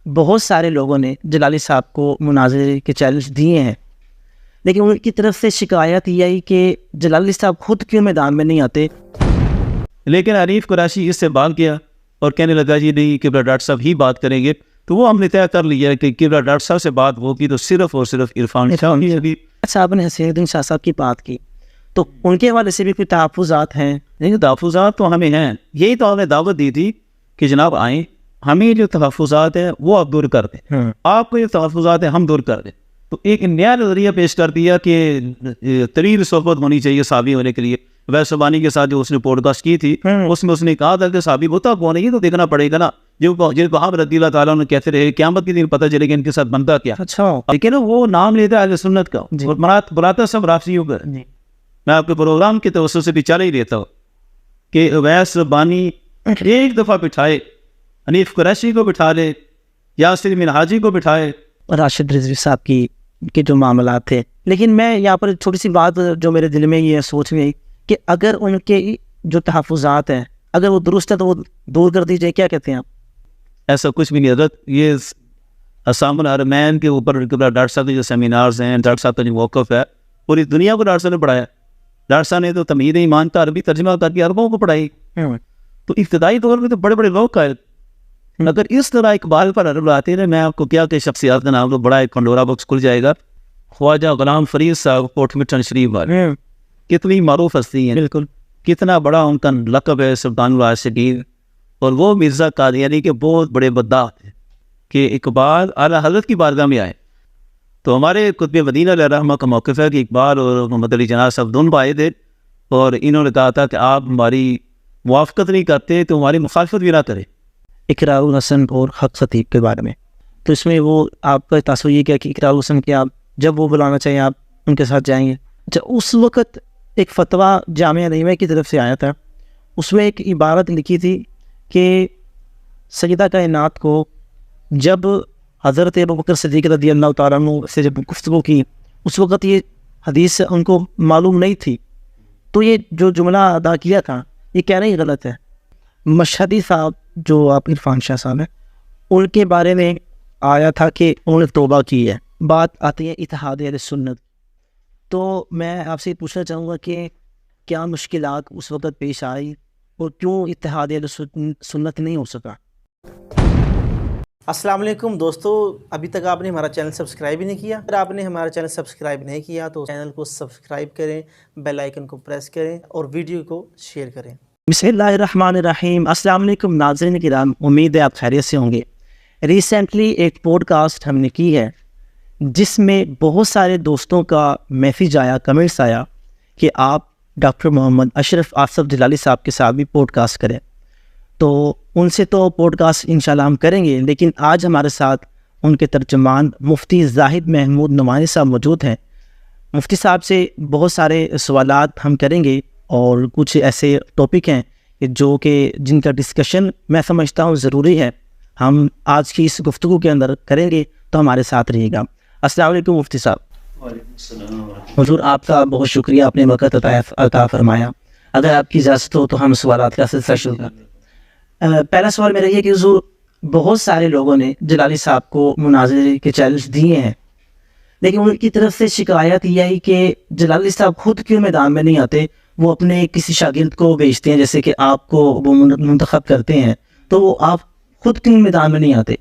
بہت سارے لوگوں نے جلالی صاحب کو مناظرے کے چیلنج دیے ہیں، لیکن ان کی طرف سے شکایت یہ آئی کہ جلالی صاحب خود کیوں میدان میں نہیں آتے. لیکن حنیف قریشی اس سے بھاگ گیا اور کہنے لگا جی نہیں قبلہ ڈاکٹر صاحب ہی بات کریں گے. تو وہ ہم نے طے کر لیا کہ قبلہ ڈاکٹر صاحب سے بات ہوگی تو صرف اور صرف عرفان صاحب نے حسین الدین شاہ صاحب کی بات کی، تو ان کے حوالے سے بھی کوئی تحفظات ہیں؟ نہیں، تحفظات تو ہمیں ہیں. یہی تو ہمیں دعوت دی تھی کہ جناب آئیں، ہمیں جو تحفظات ہیں وہ آپ دور کر دیں، آپ کو یہ تحفظات ہیں ہم دور کر دیں. تو ایک نیا نظریہ پیش کر دیا کہ طویل صحبت ہونی چاہیے صحابی ہونے کے لیے. ویس سبانی کے ساتھ جو اس نے پوڈ کاسٹ کی تھی اس میں اس نے کہا تھا کہ صحابی ہوتا کون ہے یہ تو دیکھنا پڑے گا نا. جن کو ہم رضی اللہ تعالیٰ نے کہتے رہے قیامت کے دن پتہ چلے گا ان کے ساتھ بنتا کیا. اچھا، لیکن وہ نام لیتا ہے اہل سنت کا اور بلاتا سب رافضیوں کا. میں آپ کے پروگرام کے توسط سے بھی چل ہی لیتا ہوں کہ ویس سبانی ایک دفعہ بٹھائے، حنیف قریشی کو بٹھا لے، یاسر منہاجی کو بٹھائے، راشد رضوی صاحب کے جو معاملات تھے. لیکن میں یہاں پر چھوٹی سی بات جو میرے دل میں یہ سوچ میں آئی کہ اگر ان کے جو تحفظات ہیں اگر وہ درست ہے تو وہ دور کر دیجئے، کیا کہتے ہیں آپ؟ ایسا کچھ بھی نہیں حضرت. یہ اسام الحرمین کے اوپر ڈاکٹر صاحب کے جو سیمینارز ہیں، ڈاکٹر صاحب کا جو موقف ہے، پوری دنیا کو ڈاکٹر صاحب نے پڑھایا. ڈاکٹر صاحب نے تو تمہید ایمان کا عربی ترجمہ کر کے عربوں کو پڑھائی. تو ابتدائی دور میں تو بڑے بڑے لوگ قائل. اگر اس طرح اقبال پر عرب آتے ہیں، میں آپ کو کیا کہ شخصیات کا نام تو بڑا ایک کھنڈورا بکس کھل جائے گا. خواجہ غلام فرید صاحب کوٹ مٹن شریف والے کتنی معروف ہستی ہیں، بالکل کتنا بڑا ان کا لقب ہے سلطان العاشقین. اور وہ مرزا قادیانی کے بہت بڑے بدعا تھے کہ اقبال اعلیٰ حضرت کی بارگاہ میں آئے. تو ہمارے قطب مدینہ علیہ رحمہ کا موقف ہے کہ اقبال اور محمد علی جناح صاحب دونوں آئے تھے اور انہوں نے کہا تھا کہ آپ ہماری موافقت نہیں کرتے تو ہماری مخالفت بھی نہ کریں. اقرار الحسن اور حق خطیب کے بارے میں تو اس میں وہ آپ کا تاثر یہ کیا کہ اقرار الحسن کے آپ جب وہ بلانا چاہیں آپ ان کے ساتھ جائیں گے. اچھا، اس وقت ایک فتویٰ جامعہ رحیمہ کی طرف سے آیا تھا، اس میں ایک عبارت لکھی تھی کہ سیدہ کائنات کو جب حضرت ابوبکر صدیق رضی اللہ تعالیٰ عنہ سے جب گفتگو کی اس وقت یہ حدیث ان کو معلوم نہیں تھی، تو یہ جو جملہ ادا کیا تھا یہ کہنا ہی غلط ہے. مشہدی صاحب جو آپ عرفان شاہ صاحب ہیں ان کے بارے میں آیا تھا کہ انہوں نے توبہ کی ہے. بات آتی ہے اتحاد اہل سنت، تو میں آپ سے پوچھنا چاہوں گا کہ کیا مشکلات اس وقت پیش آئی اور کیوں اتحاد اہل سنت نہیں ہو سکا؟ السلام علیکم دوستو، ابھی تک آپ نے ہمارا چینل سبسکرائب ہی نہیں کیا. اگر آپ نے ہمارا چینل سبسکرائب نہیں کیا تو چینل کو سبسکرائب کریں، بیل آئیکن کو پریس کریں اور ویڈیو کو شیئر کریں. بسم اللہ الرحمن الرحیم. السلام علیکم ناظرین کرام، امید ہے آپ خیریت سے ہوں گے. ریسنٹلی ایک پوڈ کاسٹ ہم نے کی ہے جس میں بہت سارے دوستوں کا میسیج آیا، کمنٹس آیا کہ آپ ڈاکٹر محمد اشرف آصف جلالی صاحب کے ساتھ بھی پوڈ کاسٹ کریں. تو ان سے تو پوڈ کاسٹ انشاءاللہ ہم کریں گے، لیکن آج ہمارے ساتھ ان کے ترجمان مفتی زاہد محمود نعمانی صاحب موجود ہیں. مفتی صاحب سے بہت سارے سوالات ہم کریں گے اور کچھ ایسے ٹاپک ہیں کہ جن کا ڈسکشن میں سمجھتا ہوں ضروری ہے ہم آج کی اس گفتگو کے اندر کریں گے، تو ہمارے ساتھ رہیے گا. السلام علیکم مفتی صاحب. وعلیکم السلام. حضور آپ کا بہت شکریہ، آپ نے وقت عطا فرمایا. اگر آپ کی اجازت ہو تو ہم سوالات کا سلسلہ شروع کرتے ہیں. پہلا سوال میرا یہ کہ حضور بہت سارے لوگوں نے جلالی صاحب کو مناظرے کے چیلنج دیے ہیں، لیکن ان کی طرف سے شکایت یہ آئی کہ جلالی صاحب خود کیوں میدان میں نہیں آتے، وہ اپنے کسی شاگرد کو بھیجتے ہیں، جیسے کہ آپ کو وہ منتخب کرتے ہیں، تو وہ آپ خود کیوں میدان میں نہیں آتے؟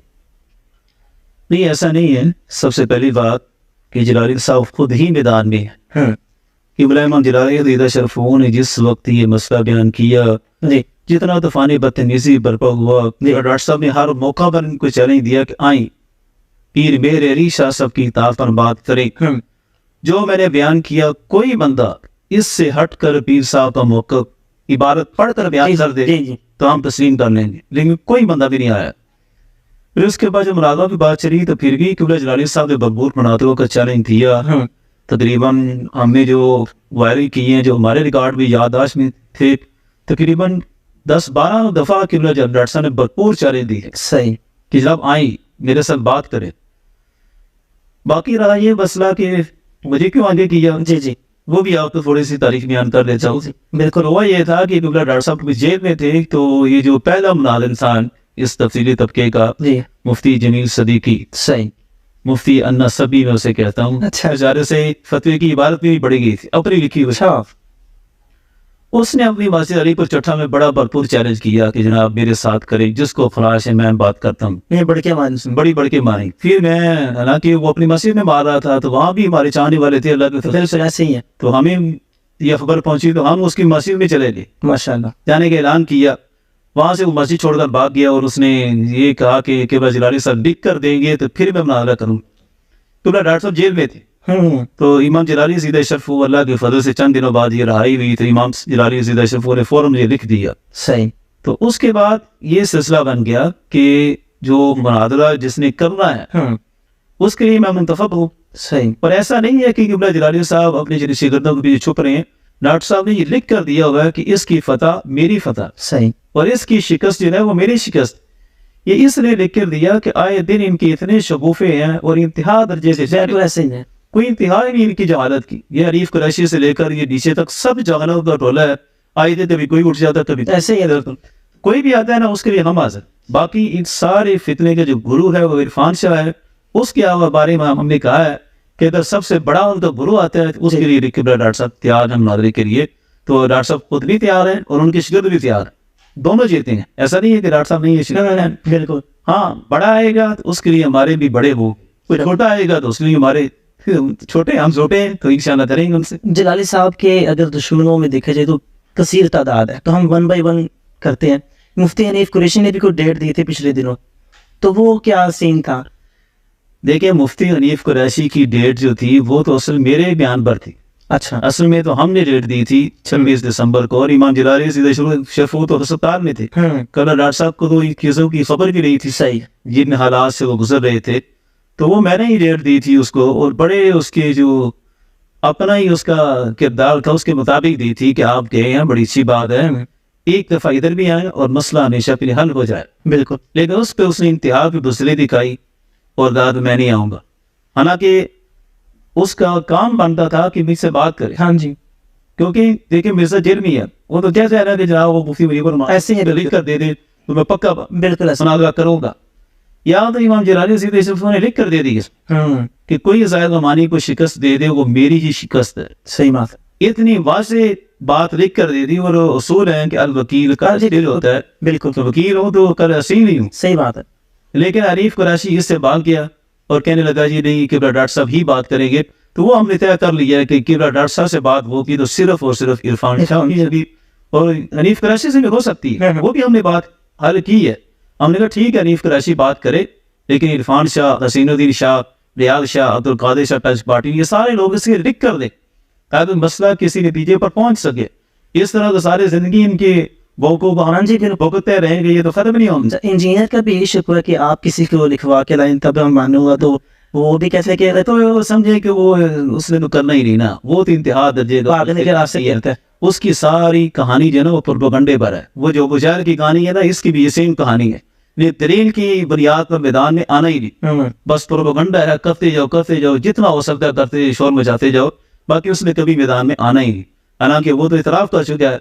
نہیں، ایسا نہیں ہے. سب سے پہلی بات کہ جلالی صاحب خود ہی میدان میں ہیں. قبلہ امام جلالی رضی شرفوں نے جس وقت یہ مسئلہ بیان کیا، جتنا طوفانی بدتمیزی برپا ہوا، ڈاکٹر صاحب نے ہر موقع پر ان کو چیلنج دیا کہ آئیں پیر میر علی شاہ صاحب کی اطاعت پر بات کریں. جو میں نے بیان کیا کوئی بندہ اس سے ہٹ کر پیر صاحب کا موقف عبارت پڑھ کر بیان کر دے تو ہم تسلیم کر لیں گے، لیکن کوئی بندہ بھی نہیں آیا. پھر اس کے بعد جب ملازمہ کی بات چلی تو پھر بھی قبلہ جلالی صاحب نے بغور بناتے ہوئے چیلنج دیا. تقریباً ہم نے جو وائرل کیے ہیں جو ہمارے ریکارڈ بھی یادداشت میں تھے، تقریباً 10-12 دفعہ قبلہ ڈاکٹر صاحب نے بھرپور چیلنج دی صحیح کہ جب آئیں میرے ساتھ بات کریں. باقی رہا یہ مسئلہ کہ مجھے کیوں آگے کیا، جی وہ بھی آپ کو تھوڑی سی تاریخ بیان کر دیتا ہوں. بالکل. ہوا یہ تھا کہ قبلہ ڈاکٹر صاحب جیل میں تھے، تو یہ جو پہلا مناظر انسان اس تفصیلی طبقے کا جی مفتی جمیل صدیقی، صحیح، مفتی انا سبی میں اسے کہتا ہوں. اچھا. بیچارے سے فتوی کی عبارت بھی پڑھی گئی تھی، اپنی لکھی ہوئی. اچھا اس نے اپنی مسجد علی پور چٹھا میں بڑا بھرپور چیلنج کیا کہ جناب میرے ساتھ کریں، جس کو خراش ہے میں بات کرتا ہوں. یہ بڑھ کے مانس بڑی بڑھ کے ماری. پھر میں حالانکہ وہ اپنی مسجد میں مار رہا تھا تو وہاں بھی ہمارے چاہنے والے تھے اللہ کے فضل بالکل ایسے ہی ہے. تو ہمیں یہ خبر پہنچی تو ہم اس کی مسجد میں چلے گئے، ماشاء اللہ. جانے کا اعلان کیا. وہاں سے وہ مسجد چھوڑ کر بھاگ گیا اور اس نے یہ کہا کہ قبلہ جلالی صاحب لکھ کر دیں گے تو پھر میں مناظرہ کروں. قبلہ ڈاکٹر صاحب جیل میں تھے تو امام جلالی سیدہ اشرف اللہ کے فضل سے چند دنوں بعد یہ رہائی ہوئی تو امام جلالی سیدہ اشرف نے فوراً یہ لکھ دیا. صحیح. تو اس کے بعد یہ سلسلہ بن گیا کہ جو مناظرہ جس نے کرنا ہے اس کے لیے میں منتخب ہوں. صحیح. اور ایسا نہیں ہے کہ قبلہ جلالی صاحب اپنے شاگردوں کو بھی چھپ رہے ہیں. ڈاکٹر صاحب نے یہ لکھ کر دیا ہوا ہے کہ اس کی فتح میری فتح، صحیح. اور اس کی شکست جو ہے وہ میری شکست. یہ اس نے لکھ کر دیا کہ آئے دن ان کے اتنے شگوفے ہیں اور انتہا درجے سے بالکل ایسے ہی ہے. کوئی انتہا ہی نہیں ان کی جہالت کی. یہ عریف قریشی سے لے کر یہ نیچے تک سب جہالت کا ٹولہ ہے. آئے دن کبھی کوئی اٹھ جاتا کبھی ایسے ہی ہے. کوئی بھی آتا ہے نا اس کے لیے ہم حاضر. باقی ان سارے فتنے کے جو گرو ہے وہ عرفان شاہ ہے. اس کے بارے میں ہم نے کہا ہے کہ اگر سب سے بڑا ان کا گرو آتا ہے اس کے لیے قبلہ ڈاکٹر صاحب تیار ہیں مناظرے کے لیے. تو ڈاکٹر صاحب خود بھی تیار ہیں اور ان کے شاگرد بھی تیار ہیں. دونوں جیتے ہیں. ایسا نہیں ہے کہ ڈاکٹر صاحب نہیں ہے. بالکل. ہاں بڑا آئے گا تو اس کے لیے ہمارے بھی بڑے ہو، کوئی چھوٹا آئے گا تو اس کے لیے ہمارے چھوٹے، ہم چھوٹے ہیں تو انشاءاللہ کریں گے ان سے. جلالی صاحب کے اگر دشمنوں میں دیکھا جائے تو کثیر تعداد ہے، تو ہم 1 بائی 1 کرتے ہیں. مفتی حنیف قریشی نے بھی کوئی ڈیٹ دی تھی پچھلے دنوں، تو وہ کیا سین تھا؟ دیکھیں مفتی حنیف قریشی کی ڈیٹ جو تھی وہ تو اصل میرے بیان پر تھی. اچھا. اصل میں تو ہم نے ڈیٹ دی تھی 26 دسمبر کو، اور امام جلالی سیدہ اشرف تو ہسپتال میں تھے. کل ڈاکٹر صاحب کو تو ان چیزوں کی خبر بھی نہیں تھی. صحیح. جن حالات سے وہ گزر رہے تھے تو وہ میں نے ہی ڈیٹ دی تھی اس کو، اور بڑے اس کے جو اپنا ہی اس کا کردار تھا اس کے مطابق دی تھی کہ آپ گئے ہیں بڑی اچھی بات ہے، ایک دفعہ ادھر بھی آئیں اور مسئلہ ہمیشہ کے لیے حل ہو جائے. بالکل. لیکن اس پہ اس نے انتہا کی بزدلی دکھائی اور کہا تو میں نہیں آؤں گا. حالانکہ اس کا کام بنتا تھا کہ مجھ سے بات کرے. ہاں جی. کیونکہ دیکھیں مرزا جرمی ہے، وہ تو کیا کہہ رہا ہے کہ جناب وہ مفتی مجیب الرحمان ایسے ہی لکھ کر دے دے تو میں پکا بالکل ایسے مناظرہ کروں گا. یا تو امام جلالی سیدہ اشرف نے لکھ کر دے دی کہ کوئی زائد غمانی کو شکست دے دے وہ میری ہی شکست ہے. صحیح بات ہے. اتنی واضح بات لکھ کر دے دی. اور اصول ہے کہ الوکیل کا دل ہوتا ہے. بالکل. تو وکیل ہوں تو کل اصیل ہی ہوں. صحیح بات ہے. لیکن عریف قریشی اس سے بھاگ گیا اور کہنے لگا جی نہیں قبلہ ڈاکٹر صاحب ہی بات کریں گے. تو وہ ہم نے طے کر لیا ہے کہ قبلہ ڈاکٹر صاحب سے بات ہوگی تو صرف اور صرف عرفان شاہ کی ہوگی، اور حنیف قریشی سے بھی ہو سکتی ہے. وہ بھی ہم نے بات حل کی ہے. ہم نے کہا ٹھیک ہے حنیف قریشی بات کرے، لیکن عرفان شاہ، حسین الدین شاہ، ریاض شاہ، عبد القادر شاہ ٹچ پارٹی، یہ سارے لوگ اس کے لکھ کر دیں تاکہ مسئلہ کسی نتیجے پر پہنچ سکے. اس طرح تو سارے زندگی ان کے بوکو بہان جی بھگتتے رہیں گے، یہ تو ختم نہیں ہوگا. انجینئر کا بھی یہ شکوہ ہے کہ آپ کسی کو لکھوا کے لائیں تب ہم مانوں گا، تو وہ بھی کیسے کہہ رہے تو وہ سمجھے کہ وہ اس نے تو کرنا ہی نہیں نا. وہ تو انتہا درجے پاگل کے راستے کہتا ہے. اس کی ساری کہانی جو ہے نا وہ پروپیگنڈے پر ہے. وہ جو بشار کی کہانی ہے نا اس کی بھی یہ سیم کہانی ہے. یہ دلیل کی بنیاد پر میدان میں آنا ہی نہیں، بس پروپیگنڈا ہے. کرتے جاؤ جتنا ہو سکتا ہے کرتے شور مچاتے جاؤ، باقی اس نے کبھی میدان میں آنا ہی نہیں. حالانکہ وہ تو اعتراف کر چکا ہے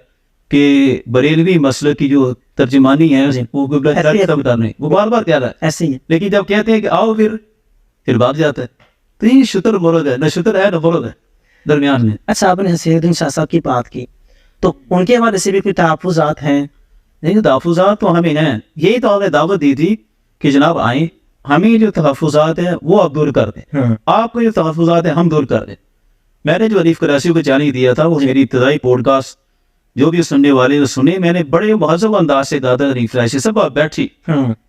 کہ بریلوی مسئلے کی جو ترجمانی ہے وہ بار بار کہہ رہا ہے ایسے ہی. لیکن جب کہتے ہیں کہ آؤ پھر بھاگ جاتا ہے. تو یہ شتر مرد ہے، نہ شتر ہے نہ مرد ہے درمیان میں. اچھا آپ نے حسین الدین شاہ صاحب کی بات کی تو ان کے حوالے سے بھی کوئی تحفظات ہیں؟ نہیں تحفظات تو ہمیں ہیں. یہی تو ہم نے دعوت دی تھی کہ جناب آئیں، ہمیں جو تحفظات ہیں وہ آپ دور کر دیں، آپ کو جو تحفظات ہیں ہم دور کر دیں. میں نے جو عریف قریشی کو چیلنج دیا تھا وہ میری ابتدائی پوڈ کاسٹ جو بھی سننے والے نے سنے، میں نے بڑے مہذب انداز سے کہا تھا عریف قریشی صاحب آپ بیٹھی.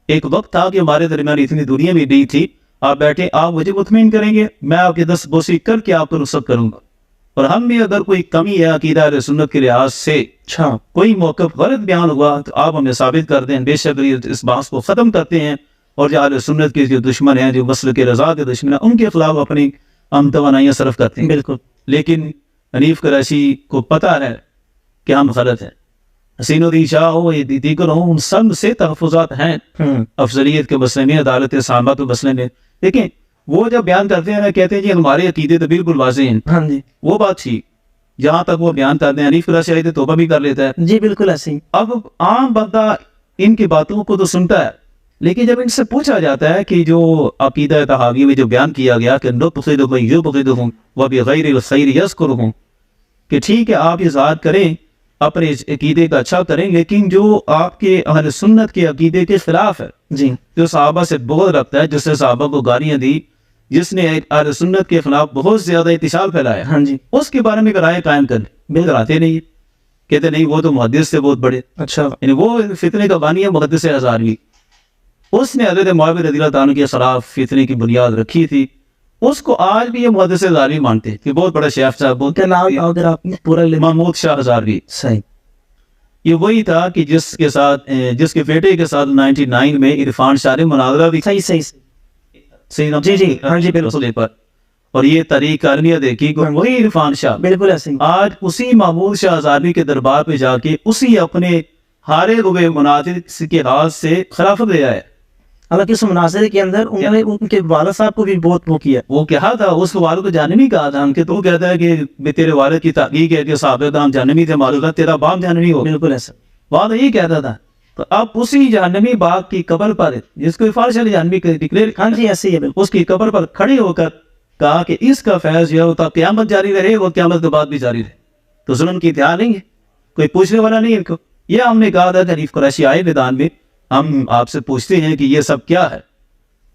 ایک وقت تھا کہ ہمارے درمیان اتنی دنیا بھی نہیں تھی، آپ بیٹھے، آپ مجھے مطمئن کریں گے، میں آپ کے دست بوسی کر کے آپ کو رخصت کروں گا. اور ہم بھی اگر کوئی کمی ہے عقیدہ اہل سنت کے لحاظ سے کوئی موقف غلط بیان ہوا تو آپ ہمیں ثابت کر دیں. بے شک اس بحث کو ختم کرتے ہیں اور جو اہل سنت کے جو دشمن ہیں، جو مسلک رضا کے دشمن ہیں، ان کے خلاف اپنی توانائیاں صرف کرتے ہیں. بالکل. لیکن حنیف قریشی کو پتہ ہے کہ ہم غلط ہیں. حسین الدین شاہ ہو یا دیگر ہوں، ان سب سے تحفظات ہیں افضلیت کے مسئلے میں، عدالت صحابہ کے مسئلے میں. لیکن وہ جب بیان کرتے ہیں کہتے ہیں جی ہمارے عقیدے تو بالکل واضح ہیں. ہاں جی. وہ بات تھی جہاں تک وہ بیان کرتے ہیں. حنیف قریشی توبہ بھی کر لیتا ہے. جی بالکل ایسے ہی. اب عام بندہ ان کی باتوں کو تو سنتا ہے لیکن جب ان سے پوچھا جاتا ہے کہ جو عقیدہ طحاوی میں جو بیان کیا گیا کہ نبغض من یبغضهم وبغیر الخیر یذکرهم، کہ ٹھیک ہے آپ اظہار کریں اپنے عقیدے کا اچھا کریں، لیکن جو آپ کے اہل سنت کے عقیدے کے خلاف ہے، جی جو صحابہ سے بغض رکھتا ہے، جس نے صحابہ کو گالیاں دی، جس نے اہل سنت کے خلاف بہت زیادہ انتشار پھیلایا، ہاں جی اس کے بارے میں رائے قائم کریں، بالکل آتے نہیں، کہتے نہیں وہ تو محدث سے بہت بڑے، اچھا یعنی وہ فتنے کا بانی ہے محدث ہزاروی، اس نے حضرت معاویہ رضی اللہ تعالیٰ کے خلاف فتنے کی بنیاد رکھی تھی، اس کو آج بھی یہ محدث ہزاروی مانتے ہیں کہ بہت بڑا شیخ صاحب، بہت کیا نام اگر آپ نے پورا محمود شاہ ہزاروی، صحیح یہ وہی تھا کہ جس کے بیٹے کے ساتھ 99 میں عرفان شاہ نے مناظرہ بھی صحیح صحیح صحیح نام جی جی ہاں جی بالکل مسئلے پر، اور یہ تحریک کارمیہ دیکھی کہ وہی عرفان شاہ بالکل ایسے ہی آج اسی محمود شاہ ہزاروی کے دربار پہ جا کے اسی اپنے ہارے ہوئے مناظر کے ہاتھ سے خلافت لے آیا۔ حالانکہ اس مناظرے کے اندر انہوں نے ان کے والد صاحب کو بھی بہت وہ کیا، وہ کہا تھا اس والد کو جانبی کہا تھا کہ تو کہتا ہے کہ تیرے والد کی تحقیق ہے کہ صحابہ کرام جانبی تھے، معلوم تیرا باپ جانبی ہو، بالکل ایسا والد یہی کہتا تھا۔ تو اب اسی جہنمی باغ کی قبر پر جس کو عرفان شاہ نے جہنمی ڈکلیئر، ہاں جی ایسے ہی ہے بالکل اس کی قبر پر کھڑے ہو کر کہا کہ اس کا فیض جو ہوتا قیامت جاری رہے اور قیامت کے بعد بھی جاری رہے، تو ظلم کی انتہا نہیں ہے، کوئی پوچھنے والا نہیں ہے ان کو۔ یہ ہم نے کہا تھا کہ حنیف قریشی آئے میدان میں، ہم آپ سے پوچھتے ہیں کہ یہ سب کیا ہے،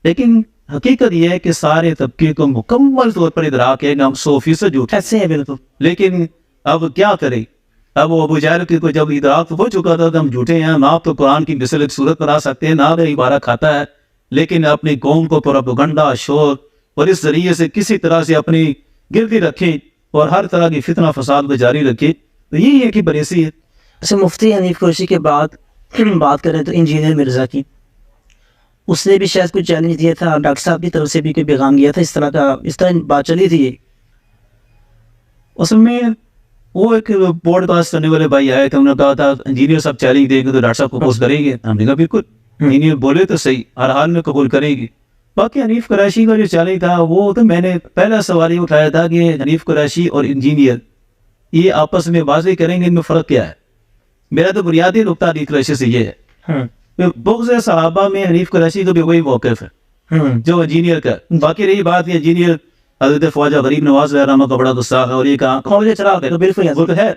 لیکن حقیقت یہ ہے کہ سارے طبقے کو مکمل طور پر ادراک ہے کہ ہم 100% جھوٹے، ایسے ہے بالکل، لیکن اب کیا کریں؟ اب وہ ابو جہل کو جب ادراک ہو چکا تھا تو ہم جھوٹے ہیں، نہ آپ تو قرآن کی مثل ایک صورت بنا سکتے ہیں، نہ عبارہ کھاتا ہے، لیکن اپنی قوم کو پروپیگنڈا شور اور اس ذریعے سے کسی طرح سے اپنی گردی رکھیں اور ہر طرح کی فتنہ فساد کو جاری رکھیں، تو یہی ہے کہ بریسی ہے۔ جیسے مفتی حنیف قریشی کے بعد بات کریں تو انجینئر مرزا کی، اس نے بھی شاید کوئی چیلنج دیا تھا، ڈاکٹر صاحب کی طرف سے بھی کوئی پیغام گیا تھا، اس طرح بات چلی تھی۔ اصل میں وہ ایک پوڈ کاسٹ کرنے والے بھائی آئے تھے، انہوں نے کہا تھا انجینئر صاحب چیلنج دیں گے تو ڈاکٹر صاحب قبول کریں گے، ہم نے کہا بالکل، انجینئر بولے تو صحیح، ہر حال میں قبول کریں گے۔ باقی حنیف قریشی کا جو چیلنج تھا وہ تو میں نے پہلا سوال یہ اٹھایا تھا کہ حنیف قریشی اور انجینئر یہ آپس میں واضح کریں گے ان میں فرق کیا ہے۔ میرا تو بنیادی نقطہ حنیف قریشی سے یہ ہے، بغض صحابہ میں حنیف قریشی کا بھی وہی موقف ہے جو انجینئر کا۔ باقی رہی بات یہ انجینئر حضرت خواجہ غریب نواز رحمہ کا بڑا غصہ ہے اور یہ کہا قابل چراغ ہے، بالکل وہ تو ہے،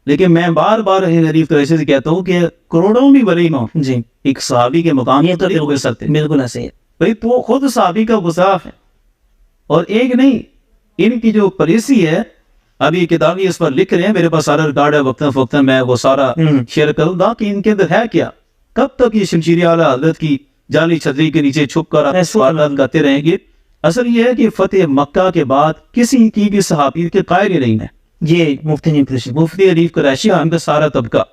لیکن میں بار بار حنیف قریشی سے کہتا ہوں کہ کروڑوں بھی ولی ہوں جی ایک صحابی کے مقام یہ تو پر ہو سکتے، بالکل ایسے ہی ہے، بھائی وہ خود صحابی کا غصاف ہے، اور ایک نہیں، ان کی جو پالیسی ہے، ابھی کتابی اس پر لکھ رہے ہیں، میرے پاس سارا ریکارڈ ہے، وقتاً فوقتاً میں وہ سارا شیئر کروں گا کہ ان کے اندر ہے کیا، کب تک یہ شمشیر اعلیٰ حضرت کی جعلی چھتری کے نیچے چھپ کر سوالات کرتے رہیں گے۔ اصل یہ ہے کہ فتح مکہ کے بعد کسی کی بھی صحابیت کے قائل ہی نہیں ہے، یہ مفتی حنیف قریشی مفتی حنیف قریشی ہم کا سارا طبقہ،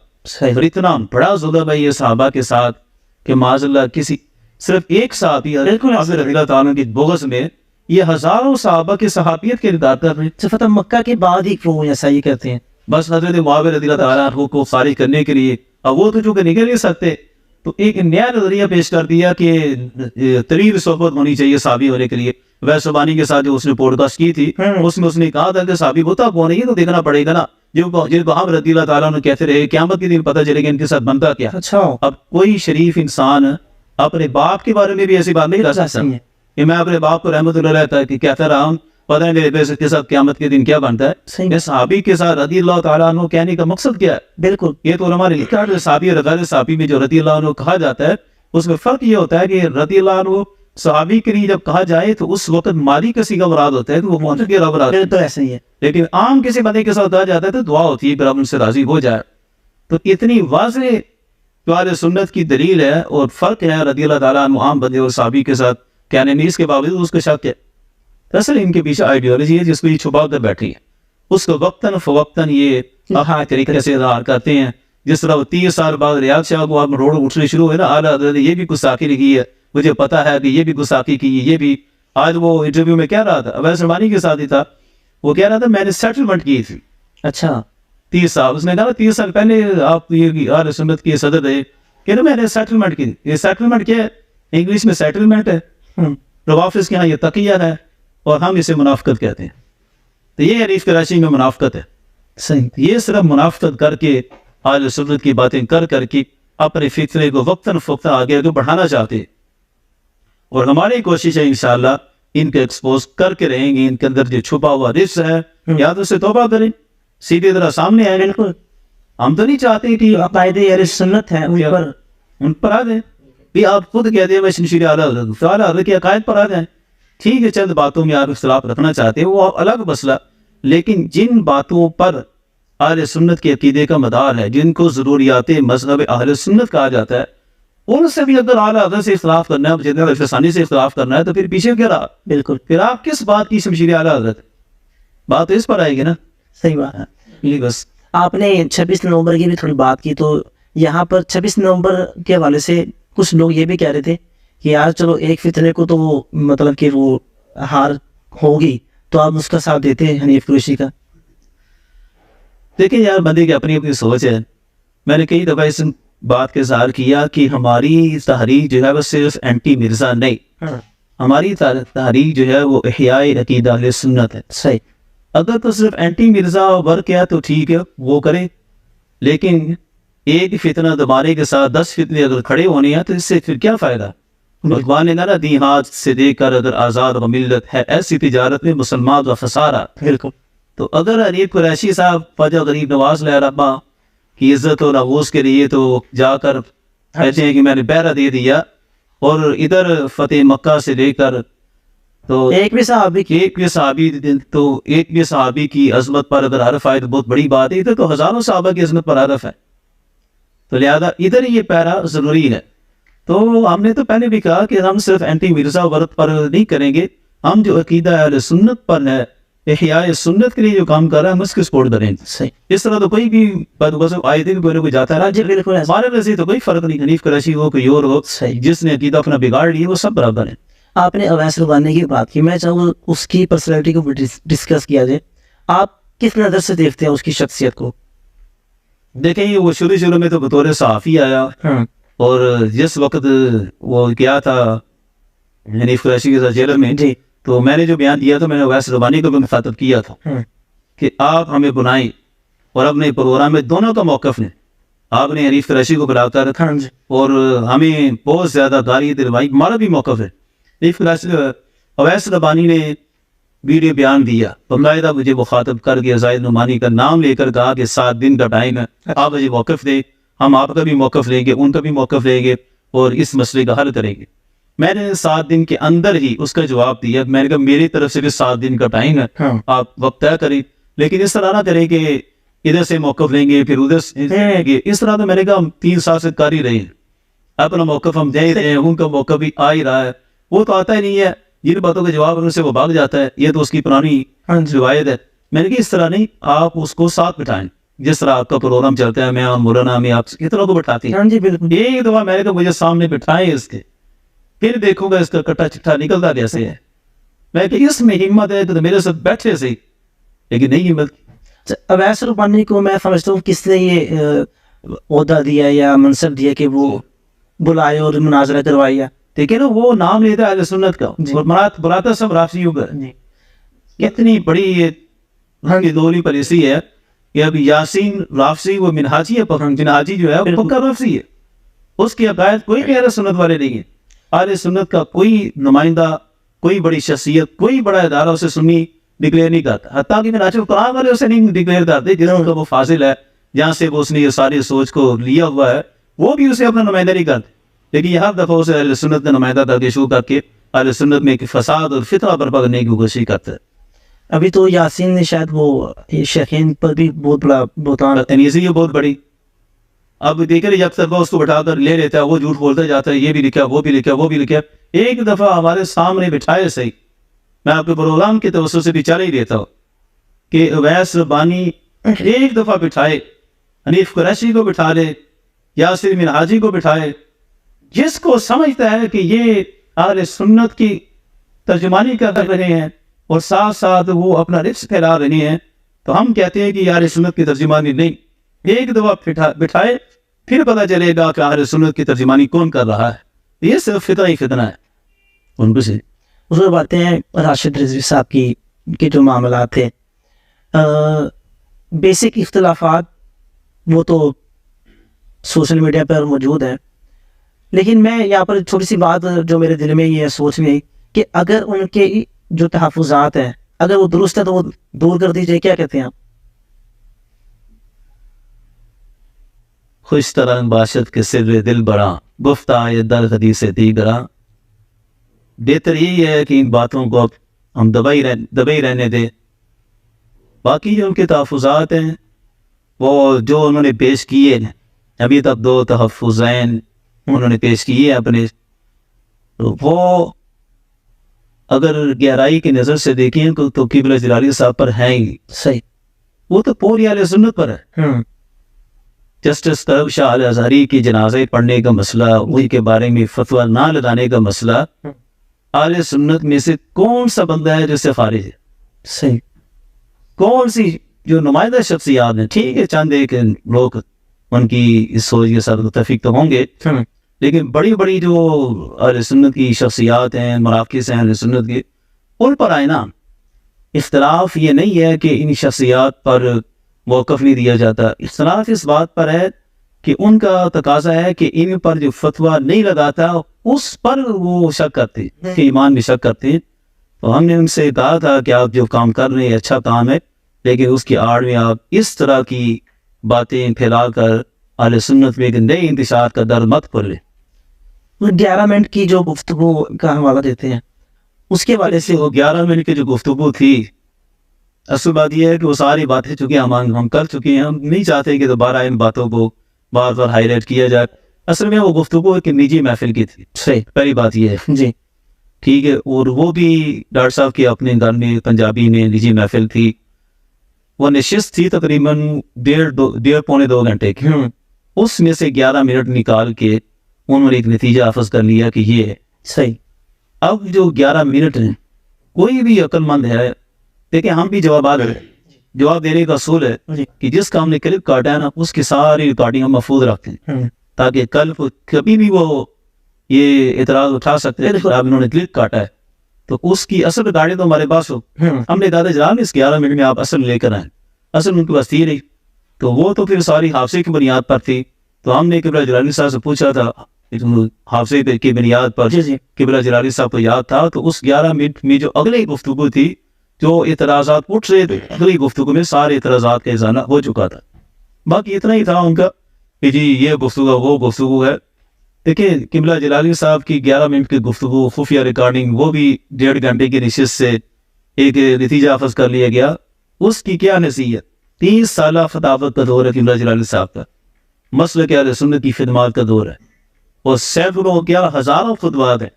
اور اتنا بڑا ظلم ہے یہ صحابہ کے ساتھ کہ معاذ اللہ کسی صرف ایک صحابی حضرت رضی اللہ تعالیٰ کی بغض میں یہ ہزاروں صحابہ کی صحابیت کے انکار کر رہے ہیں۔ فتح مکہ کے بعد ہی وہ ایسا ہی کہتے ہیں، بس حضرت معاویہ رضی اللہ تعالیٰ عنہ کو خارج کرنے کے لیے، اب وہ تو جو کہ نکل نہیں سکتے، تو ایک نیا نظریہ پیش کر دیا کہ طویل صحبت ہونی چاہیے صحابی ہونے کے لیے۔ ویس ربانی کے ساتھ جو اس نے پوڈ کاسٹ کی تھی، اس میں اس نے کہا تھا کہ صحابی ہوتا کون ہے، یہ تو دیکھنا پڑے گا نا، جن کو ہم رضی اللہ تعالیٰ عنہ کہتے رہے، قیامت کے دن پتہ چلے گا ان کے ساتھ بنتا کیا۔ اچھا اب کوئی شریف انسان اپنے باپ کے بارے میں بھی ایسی بات نہیں کر سکتا کہ میں اپنے باپ کو رحمت اللہ علیہ کہ کہتا رہا ہوں پتہ نہیں میرے بیٹے کے ساتھ قیامت کے دن کیا بنتا ہے۔ میں صحابی کے ساتھ رضی اللہ تعالیٰ عنہ کہنے کا مقصد کیا ہے؟ بالکل، یہ تو ہمارے لکھا ہے صحابی اور غیر صحابی میں جو رضی اللہ عنہ کہا جاتا ہے، اس میں فرق یہ ہوتا ہے کہ رضی اللہ عنہ صحابی کے لیے جب کہا جائے تو اس وقت مالی کسی کا مراد ہوتا ہے تو وہ موجود کے مراد ہے، تو ایسا ہی ہے، لیکن عام کسی بندے کے ساتھ کہا جاتا ہے تو دعا ہوتی ہے کہ رب ان سے راضی ہو جائے۔ تو اتنی واضح اہل سنت کی دلیل ہے اور فرق ہے رضی اللہ تعالیٰ عنہ عام بندے اور صحابی کے ساتھ کہنے میں، اس کے باوجود اس کا شک ہے۔ اصل ان کے پیچھے آئیڈیالوجی ہے جس کو یہ چھپا کر بیٹھی ہے، اس کو وقتاً فوقتاً یہ طریقے سے اظہار کرتے ہیں۔ جس طرح 30 سال بعد ریاض شاہ کو آپ روڈ اٹھنے شروع ہوئے نا، اعلیٰ حضرت نے یہ بھی گستاخی لکھی ہے، مجھے پتا ہے کہ یہ بھی گستاخی کی، یہ بھی۔ آج وہ انٹرویو میں کہہ رہا تھا، اویس ربانی کے ساتھ ہی تھا، وہ کہہ رہا تھا میں نے سیٹلمنٹ کی تھی۔ اچھا 30 سال، اس نے کہا 30 سال پہلے آپ یہ اہل سنت کے صدر رہے، کہ نا میں نے سیٹلمنٹ کی۔ یہ سیٹلمنٹ کیا ہے؟ انگلش میں سیٹلمنٹ ہے، روافظ کے یہاں یہ تقیہ ہے اور ہم اسے منافقت کہتے ہیں۔ تو یہ حنیف قریشی میں منافقت ہے، صحیح، یہ صرف منافقت کر کے اہل سنت کی باتیں کر کے اپنے فتنے کو وقتاً فوقتاً آگے آگے بڑھانا چاہتے ہیں، اور ہماری کوشش ہے انشاءاللہ ان کو ایکسپوز کر کے رہیں گے. ان کے اندر جو چھپا ہوا رزق ہے یا تو سے توبہ کریں، سیدھی طرح سامنے آئے. بالکل ہم تو نہیں چاہتے کہ عقائد اہل سنت ہیں ان پر آ جائیں. بھی آپ خود کہتے ہیں میں شمشیر اعلیٰ حضرت اعلیٰ حضرت کے عقائد پر آ جائیں. ٹھیک ہے، چند باتوں میں آپ اختلاف رکھنا چاہتے ہیں وہ الگ مسئلہ، لیکن جن باتوں پر اہل سنت کے عقیدے کا مدار ہے، جن کو ضروریات مذہب اہل سنت کہا جاتا ہے، ان سے بھی اگر اعلیٰ حضرت سے اختلاف کرنا ہے، جتنا ثانی سے اختلاف کرنا ہے، تو پھر پیچھے کیا رہا؟ بالکل، پھر آپ کس بات کی شمشیر اعلیٰ حضرت؟ بات اس پر آئے گی نا. صحیح بات ہے. یہ بس آپ نے 26 نومبر کی بھی تھوڑی بات کی، تو یہاں پر 26 نومبر کے حوالے سے کچھ لوگ یہ بھی کہہ رہے تھے کہ یار چلو ایک فتنے کو تو وہ مطلب کہ وہ ہار ہوگی، تو آپ اس کا ساتھ دیتے ہیں حنیف قریشی کا. دیکھیں یار، بندے کی اپنی اپنی سوچ ہے. میں نے کئی دفعہ اس بات کا اظہار کیا کہ ہماری تحریک جو ہے وہ صرف اینٹی مرزا نہیں، ہماری تحریک جو ہے وہ احیاء عقیدہ اہل سنت ہے. صحیح. اگر تو صرف اینٹی مرزا ورک ہے تو ٹھیک ہے، وہ کریں، لیکن ایک فتنہ دبانے کے ساتھ 10 فتنے اگر کھڑے ہونے ہیں تو اس سے پھر کیا فائدہ؟ بھگوان نے نہ دی ہاتھ سے دے کر اگر آزاد و ملت ہے ایسی تجارت میں مسلمان و خسارہ. بالکل. تو اگر حنیف قریشی صاحب خواجہ غریب نواز علیہ رحمہ کی عزت و نفوذ کے لیے تو جا کر کہتے ہیں کہ میں نے بیرہ دے دیا، اور ادھر فتح مکہ سے لے کر تو ایک بھی صحابی کی عظمت پر اگر حرف آئے تو بہت بڑی بات ہے. ادھر تو ہزاروں صحابہ کی عظمت پر حرف ہے، تو لہذا ادھر یہ پیرا ضروری ہے. تو ہم نے تو پہلے بھی کہا کہ ہم صرف اینٹی مرزا ورک پر نہیں کریں گے، ہم جو عقیدہ اہل سنت پر ہے، احیاء سنت کے لیے جو کام کر رہا ہے ہم اس کی سپورٹ کریں گے. صحیح. اس طرح تو کوئی بھی آئے دن کوئی نہ کوئی جاتا ہے. جی بالکل. ہمارے ویسے تو کوئی فرق نہیں، حنیف قریشی ہو کوئی اور ہو، جس نے عقیدہ اپنا بگاڑ لیا وہ سب برابر ہیں. آپ نے اویس ربانی کی بات کی، میں چاہوں گا اس کی پرسنالٹی کو ڈسکس کیا جائے. آپ کس نظر سے دیکھتے ہیں اس کی شخصیت کو؟ دیکھیں وہ شروع میں تو بطور صحافی آیا، اور جس وقت وہ گیا تھا حنیف قریشی کے ساتھ جیل میں، جی، تو میں نے جو بیان دیا تھا، میں نے اویس ربانی کو بھی مخاطب کیا تھا کہ آپ ہمیں بنائیں اور اپنے پروگرام میں دونوں کا موقف لیں. آپ نے حنیف قریشی کو بلا کر اور ہمیں بہت زیادہ گالی دلوائی، ہمارا بھی موقف ہے. اویس ربانی نے ویڈیو بیان دیا، باقاعدہ مجھے مخاطب کر کے زاہد نعمانی کا نام لے کر کہا کہ 7 دن کا ٹائم ہے، آپ مجھے موقف دیں، ہم آپ کا بھی موقف لیں گے، ان کا بھی موقف لیں گے، اور اس مسئلے کا حل کریں گے. میں نے 7 دن کے اندر ہی اس کا جواب دیا. میں نے کہا میری طرف سے بھی 7 دن کا ٹائم ہے، آپ وقت طے کریں، لیکن اس طرح نہ کریں کہ ادھر سے موقف لیں گے پھر ادھر سے لیں گے. اس طرح تو میں نے کہا ہم 3 سال سے کر ہی رہے ہیں، اپنا موقف ہم دے رہے ہیں، ان کا موقف بھی آ ہی رہا ہے. وہ تو آتا ہی نہیں ہے، جن باتوں کا جواب ان سے وہ بھاگ جاتا ہے، یہ تو اس کی پرانی روایت ہے. میں نے کہا اس طرح نہیں، آپ اس کو ساتھ بٹھائیں، جس طرح آپ کا پروگرام چلتا ہے، میں اور مولانا میں آپ کی طرح کو بٹھاتی ہیں. جی بالکل. ایک دفعہ میں نے کہا مجھے سامنے بٹھائیں اس کے، پھر دیکھوں گا اس کا کٹا چٹھا نکلتا کیسے ہے. میں کہ اس میں ہمت ہے تو میرے ساتھ بیٹھے سے، لیکن نہیں ہمت. اویس ربانی کو میں سمجھتا ہوں کس نے یہ عہدہ دیا یا منصب دیا کہ وہ بلائے اور مناظرہ کروایا؟ دیکھیں نا، وہ نام لیتا ہے اہل سنت کا، اور بلاتا سب رافضیوں کا. کتنی بڑی یہ دوری پالیسی ہے کہ اب یاسین رافضی وہ منہاجی ہے، منہاجی جو ہے وہ پکا رافضی ہے، اس کی عقائد کوئی بھی اہل سنت والے نہیں ہے. اہل سنت کا کوئی نمائندہ، کوئی بڑی شخصیت، کوئی بڑا ادارہ اسے سنی ڈکلیئر نہیں کرتا. حتیٰ کہ منہاج القرآن والے اسے نہیں ڈکلیئر کرتے، جنہوں کا وہ فاضل ہے، جہاں سے وہ اس نے یہ ساری سوچ کو لیا ہوا ہے، وہ بھی اسے اپنا نمائندہ نہیں کرتے. لیکن یہ ہر دفعہ اسے اہل سنت کا نمائندہ کر کے شروع کر کے اہل سنت میں فساد اور فتنہ برپا کرنے کی کوشش کرتا ہے. ابھی تو یاسین نے شاید وہ شیخین پر بھی بہت بڑا بہتان تمیزی ہے بہت بڑی. اب دیکھیں جب تک اس کو بٹھا کر لے لیتا ہے، وہ جھوٹ بولتا جاتا ہے، یہ بھی لکھا، وہ بھی لکھا، وہ بھی لکھا. ایک دفعہ ہمارے سامنے بٹھائے صحیح، میں آپ کے پروگرام کے توسط سے بھی چل ہی دیتا ہوں کہ اویس ربانی ایک دفعہ بٹھائے، حنیف قریشی کو بٹھا لے، یاسر منہاجی کو بٹھائے، جس کو سمجھتا ہے کہ یہ اہل سنت کی ترجمانی کر رہے ہیں اور ساتھ ساتھ وہ اپنا رزق پھیلا رہے ہیں، تو ہم کہتے ہیں کہ یہ اہل سنت کی ترجمانی نہیں. ایک دفعہ بٹھائے، پھر پتہ چلے گا کہ اہل سنت کی ترجمانی کون کر رہا ہے. یہ صرف فتنہ ہی فتنہ ہے ان کو سے. اس میں باتیں ہیں راشد رضوی صاحب کی جو معاملات تھے، بیسک اختلافات وہ تو سوشل میڈیا پر موجود ہیں. لیکن میں یہاں پر چھوٹی سی بات جو میرے دل میں یہ سوچ میں آئی کہ اگر ان کے جو تحفظات ہیں اگر وہ درست ہے تو وہ دور کر دیجیے. کیا کہتے ہیں آپ؟ خوش طرح باشد کے سر دل بڑا گفتہ یہ در حدیث دیگرا. بہتر یہی ہے کہ ان باتوں کو اب ہم دبائی رہنے دیں. باقی جو ان کے تحفظات ہیں وہ جو انہوں نے پیش کیے ہیں ابھی تک 2 تحفظین انہوں نے پیش کیے اپنے, وہ اگر گہرائی کی نظر سے دیکھیں تو قبلہ جلالی صاحب پر ہیں ہی صحیح. وہ تو پوری اہل سنت پر ہے. جسٹس طلب شاہ الازہری کی جنازے پڑھنے کا مسئلہ, ان کے بارے میں فتویٰ نہ لگانے کا مسئلہ, اہل سنت میں سے کون سا بندہ ہے جو سے خارج ہے؟ صحیح. کون سی جو نمائندہ شخصیات ہیں, ٹھیک ہے چند ایک لوگ ان کی اس سوچ کے ساتھ متفق تو ہوں گے, لیکن بڑی بڑی جو اہل سنت کی شخصیات ہیں, مراکز ہیں اہل سنت کے, ان پر آئے نا. اختلاف یہ نہیں ہے کہ ان شخصیات پر موقف نہیں دیا جاتا, اختلاف اس بات پر ہے کہ ان کا تقاضا ہے کہ ان پر جو فتویٰ نہیں لگاتا اس پر وہ شک کرتے ہیں, کہ ایمان میں شک کرتے ہیں. تو ہم نے ان سے کہا تھا کہ آپ جو کام کر رہے ہیں اچھا کام ہے, لیکن اس کی آڑ میں آپ اس طرح کی باتیں پھیلا کر اہل سنت میں ایک نئے انتشار کا در مت کھولیں. 11 منٹ کی جو گفتگو کا حوالہ دیتے ہیں اس کے والے سے وہ 11 منٹ کی جو گفتگو تھی, اصل بات یہ ہے کہ وہ ساری باتیں چونکہ ہم کر چکے ہیں, ہم نہیں چاہتے کہ دوبارہ ان باتوں کو بار بار ہائی لائٹ کیا جائے. اصل میں وہ گفتگو ایک نجی محفل کی تھی. صحیح. پہلی بات یہ ہے جی ٹھیک ہے, اور وہ بھی ڈاکٹر صاحب کے اپنے گھر میں پنجابی میں نجی محفل تھی. وہ نشست تھی تقریباً 1.5-2 گھنٹے کی. اس میں سے 11 منٹ نکال کے انہوں نے ایک نتیجہ حاصل کر لیا کہ یہ ہے صحیح. اب جو 11 منٹ ہیں, کوئی بھی عقل مند ہے, دیکھیں ہم بھی جواب دینے کا اصول ہے کہ جس کا ہم نے کلپ کاٹا ہے نا اس کی ساری ریکارڈنگ ہم محفوظ رکھتے ہیں, تاکہ کل کبھی بھی وہ یہ اعتراض اٹھا سکتے ہیں کہ اب انہوں نے کلپ کاٹا ہے تو اس کی اصل ریکارڈنگ تو ہمارے پاس ہو. ہم نے کہا تھا جناب اس 11 منٹ میں آپ اصل لے کر آئیں, اصل ان کے پاس تھی نہیں, تو وہ تو پھر ساری حافظے کی بنیاد پر تھی. تو ہم نے قبلہ جلالی صاحب سے پوچھا تھا, حافظے کی بنیاد پر قبلہ جلالی صاحب کو یاد تھا, تو اس 11 منٹ میں جو اگلی گفتگو تھی جو اعتراضات اٹھ رہے تھے, اگلی گفتگو میں سارے اعتراضات کا ازالہ ہو چکا تھا. باقی اتنا ہی تھا ان کا کہ جی یہ گفتگو وہ گفتگو ہے. دیکھیں قبلہ جلالی صاحب کی 11 منٹ کی گفتگو خفیہ ریکارڈنگ, وہ بھی 1.5 گھنٹے کی نشست سے ایک نتیجہ حاصل کر لیا گیا. اس کی کیا نصیحت؟ 30 سالہ خطابت کا دور ہے قبلہ جلالی صاحب کا, مسلک اہل سنت کی خدمات کا دور ہے, اور سینکڑوں کیا ہزاروں خطبات ہیں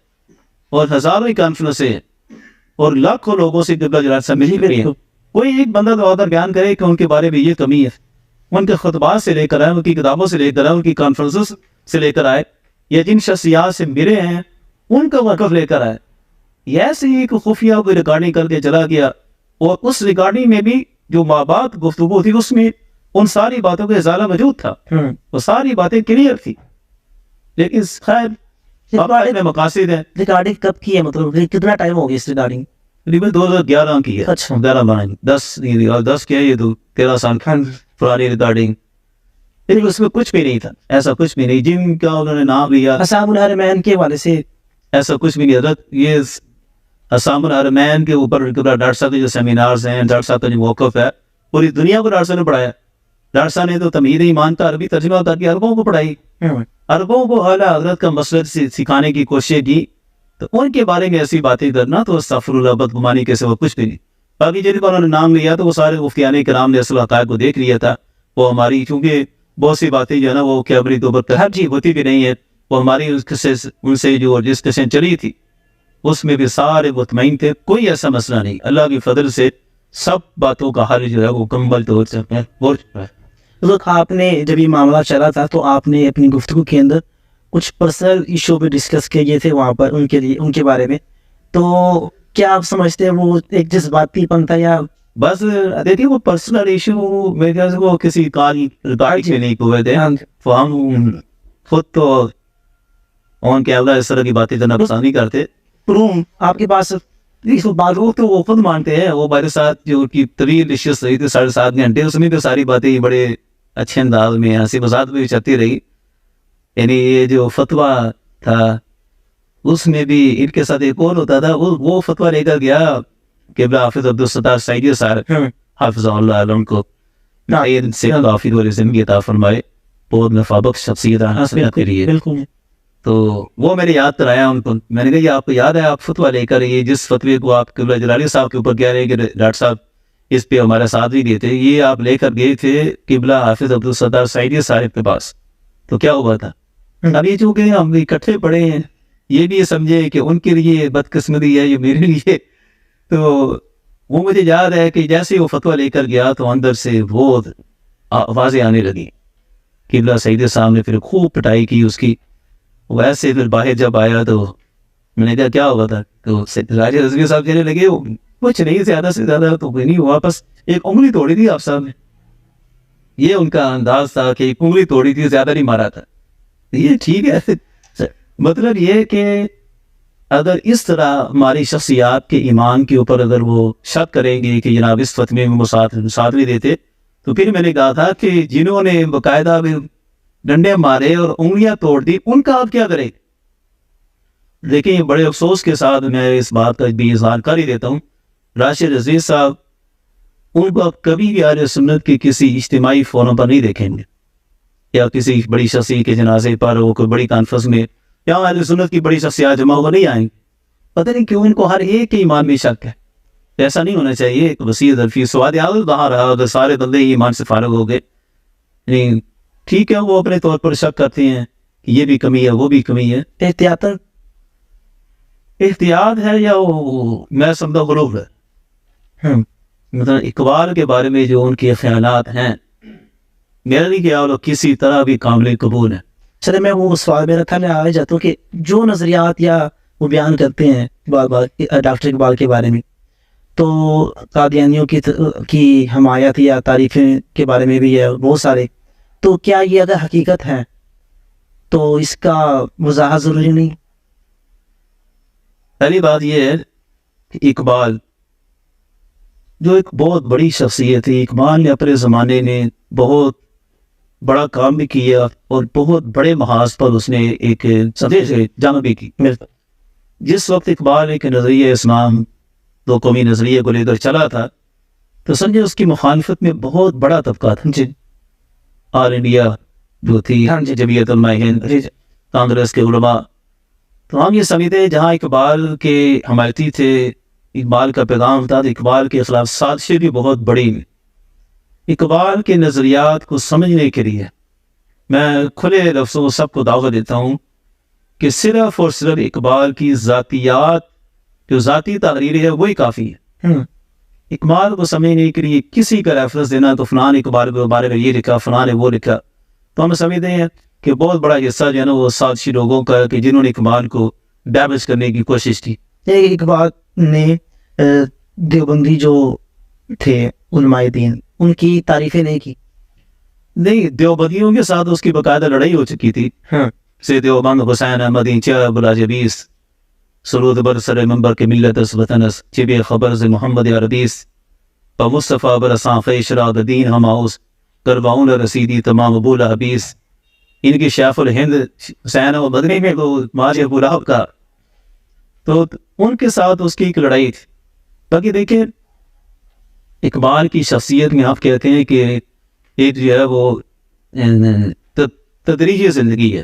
اور ہزاروں کانفرنسیں ہیں, اور لاکھوں لوگوں سے قبلہ جلالی صاحب مل رہی ہیں. کوئی ایک بندہ تو آدر بیان کرے کہ ان کے بارے میں یہ کمی ہے, ان کے خطبات سے لے کر آئے, ان کی کتابوں سے لے کر آئے, ان کی کانفرنسز سے لے کر آئے, یا جن شخصیات سے ملے ہیں ان کا وقف لے کر آئے. یہ ایسے ہی ایک خفیہ کوئی ریکارڈنگ کر کے چلا گیا, اور اس ریکارڈنگ میں بھی جو مابعد گفتگو تھی اس میں ان ساری باتوں کا ازالہ موجود تھا, وہ ساری باتیں کلیئر تھی. لیکن خیر میں مقاصد ہے. ریکارڈنگ کب کی ہے, مطلب کتنا ٹائم ہو گیا اس ریکارڈنگ؟ تقریباً 2011 کی ہے. اچھا 10 کیا یہ تو 13 سال پرانی ریکارڈنگ. لیکن اس میں کچھ بھی نہیں تھا, ایسا کچھ بھی نہیں جن کا انہوں نے نام لیا اسام الحرمین کے والے سے, ایسا کچھ بھی نہیں. حضرت یہ اسام الحرمین کے اوپر ڈاکٹر صاحب کے جو سیمینارز ہیں, ڈاکٹر صاحب کا جو موقف ہے, پوری دنیا کو ڈاکٹر صاحب نے پڑھایا. ڈاکٹر صاحب نے تو تمہید ایمان کا عربی ترجمہ کر کے عربوں کو پڑھائی, عربوں کو اعلیٰ حضرت کا مسلک سکھانے کی کوشش کی. تو ان کے بارے میں ایسی باتیں کرنا تو استغفر اللہ, بدگمانی کے سوا کچھ بھی نہیں. باقی جن کا انہوں نے نام لیا تو وہ سارے مفتیان کرام نے اصل حقائق کو دیکھ لیا تھا. وہ ہماری چونکہ بہت سی باتیں جو ہے نا وہ کیمرے کے اوپر ہر چیز ہوتی بھی نہیں ہے, وہ ہماری ان سے جو ڈسکشن چلی تھی اس میں بھی سارے مطمئن تھے, کوئی ایسا مسئلہ نہیں. اللہ کی فضل سے سب باتوں کا حل جو ہے وہ مکمل طور سے ہو چکا ہے. آپ نے جب یہ معاملہ چلا تھا تو آپ نے اپنی گفتگو کے اندر کچھ پرسنل ایشو بھی ڈسکس کیے تھے وہاں پر ان کے بارے میں, تو کیا آپ سمجھتے ہیں وہ ایک جذباتی پن تھا یا بس؟ دیکھیے وہ پرسنل ایشو میرے خیال سے وہ کسی ریکارڈنگ سے نہیں ہوئے تھے. تو ہم خود تو ان کے اللہ اس طرح کی باتیں کرنا پسند نہیں کرتے. روم آپ کے پاس وہ تو وہ خود مانتے ہیں, وہ میرے ساتھ جو کی طویل نشست رہی تھی 7.5 گھنٹے, اس میں تو ساری باتیں بڑے اچھے انداز میں ہنسی مذاق بھی چلتی رہی. یعنی یہ جو فتویٰ تھا اس میں بھی ان کے ساتھ ایک اور ہوتا تھا, وہ فتویٰ لے کر گیا قبلہ حافظ عبدالستار سعیدی صاحب حافظ اللہ علیہ کو ان سے کافی اور زندگی عطا فرمائے, بہت نفع بخش شخصیت حاصل کے لیے. بالکل. تو وہ میں نے یاد کرایا ان کو, میں نے کہا یہ آپ کو یاد ہے آپ فتویٰ لے کر یہ جس فتوے کو آپ قبلہ جلالی صاحب کے اوپر کہہ رہے ہیں کہ ڈاکٹر صاحب اس پہ ہمارا ساتھ بھی دیتے, یہ آپ لے کر گئے تھے قبلہ حافظ عبدالستار سعیدی صاحب کے پاس, تو کیا ہوا تھا؟ اب یہ چونکہ ہم اکٹھے پڑے ہیں, یہ بھی سمجھے کہ ان کے لیے بدقسمتی ہے, یہ میرے لیے. تو وہ مجھے یاد ہے کہ جیسے وہ فتویٰ لے کر گیا تو اندر سے بہت آوازیں آنے لگی. قبلہ سعیدی صاحب نے پھر خوب پٹائی کی اس کی. ویسے پھر باہر جب آیا تو میں نے کہا کیا ہوا تھا, تو راجہ رضوی صاحب کہنے لگے کچھ نہیں, زیادہ سے زیادہ تو کوئی نہیں, واپس ایک انگلی توڑی تھی آپ صاحب نے. یہ ان کا انداز تھا کہ ایک انگلی توڑی تھی, زیادہ نہیں مارا تھا. یہ ٹھیک ہے, مطلب یہ کہ اگر اس طرح ہماری شخصیات کے ایمان کے اوپر اگر وہ شک کریں گے کہ جناب اس فتوے میں ساتھ نہیں دیتے, تو پھر میں نے کہا تھا کہ جنہوں نے باقاعدہ ڈنڈے مارے اور انگلیاں توڑ دی ان کا آپ کیا کریں. لیکن بڑے افسوس کے ساتھ میں اس بات کا بھی اظہار کر ہی دیتا ہوں, راشد رضوی صاحب ان کو آپ کبھی بھی اہل سنت کی کسی اجتماعی فورم پر نہیں دیکھیں گے, یا کسی بڑی شخصیت کے جنازے پر وہ کوئی بڑی کانفرنس میں یا اہل سنت کی بڑی شخصیات جمع ہو نہیں آئیں گے. پتہ نہیں کیوں ان کو ہر ایک کے ایمان میں شک ہے. ایسا نہیں ہونا چاہیے. ایک وسیع ظرفی سواد عادت باہر رہا, اگر سارے بندے ایمان سے فارغ ہو گئے, نہیں ٹھیک ہے, وہ اپنے طور پر شک کرتے ہیں کہ یہ بھی کمی ہے وہ بھی کمی ہے. احتیاط ہے یا میں سمجھتا غلوب ہے. مطلب اقبال کے بارے میں جو ان کے خیالات ہیں, میرا نہیں کیا وہ کسی طرح بھی قابل قبول ہے. چلے میں وہ سوال میرا تھا, میں آ جاتا ہوں کہ جو نظریات یا وہ بیان کرتے ہیں ڈاکٹر اقبال کے بارے میں, تو قادیانیوں کی حمایت یا تعریفیں کے بارے میں بھی ہے بہت سارے, تو کیا یہ اگر حقیقت ہے تو اس کا وضاحت ضروری نہیں؟ پہلی بات یہ ہے کہ اقبال جو ایک بہت بڑی شخصیت ہے, اقبال نے اپنے زمانے میں بہت بڑا کام بھی کیا اور بہت بڑے محاذ پر اس نے ایک جمع بھی کی. جس وقت اقبال ایک نظریہ اسلام دو قومی نظریے کو لے کر چلا تھا, تو سمجھے اس کی مخالفت میں بہت بڑا طبقہ تھا. جی, آل انڈیا جو تھی جمعیت علماء ہند, کانگریس کے علماء, تو ہم یہ سمجھتے ہیں جہاں اقبال کے حمایتی تھے, اقبال کا پیغام تھا, تو اقبال کے خلاف سازشیں بھی بہت بڑی. اقبال کے نظریات کو سمجھنے کے لیے میں کھلے لفظوں سب کو دعوت دیتا ہوں کہ صرف اور صرف اقبال کی ذاتیات جو ذاتی تحریر ہے وہی کافی ہے. اقبال کو سمجھنے کے لیے کسی کا ریفرنس دینا تو فلان اقبال کے بارے میں یہ لکھا, فلان نے وہ لکھا, تو ہم سمجھتے ہیں کہ بہت بڑا حصہ جو ہے نا وہ سازشی لوگوں کا کہ جنہوں نے اقبال کو ڈیمیج کرنے کی کوشش کی. اقبال نے دیوبندی جو تھے علماء دین ان کی تعریفیں نہیں کی. نہیں, دیوبندیوں کے ساتھ اس کی باقاعدہ لڑائی ہو چکی تھی. سے دیوبند حسین احمد اینچا بلاجبیس سرود بر سر منبر کے ملت اس وطنس چب خبر سے محمد عربیس و مصطفیٰ برسان فیشراد دین ہماؤس کرباؤن رسیدی تمام ابول حبیس. ان کی شیخ الہند حسین و مدنی میں وہ ماج ابو لہب کا, تو ان کے ساتھ اس کی ایک لڑائی تھی. باقی دیکھیں اقبال کی شخصیت میں آپ کہتے ہیں کہ ایک جو ہے وہ تدریجی زندگی ہے.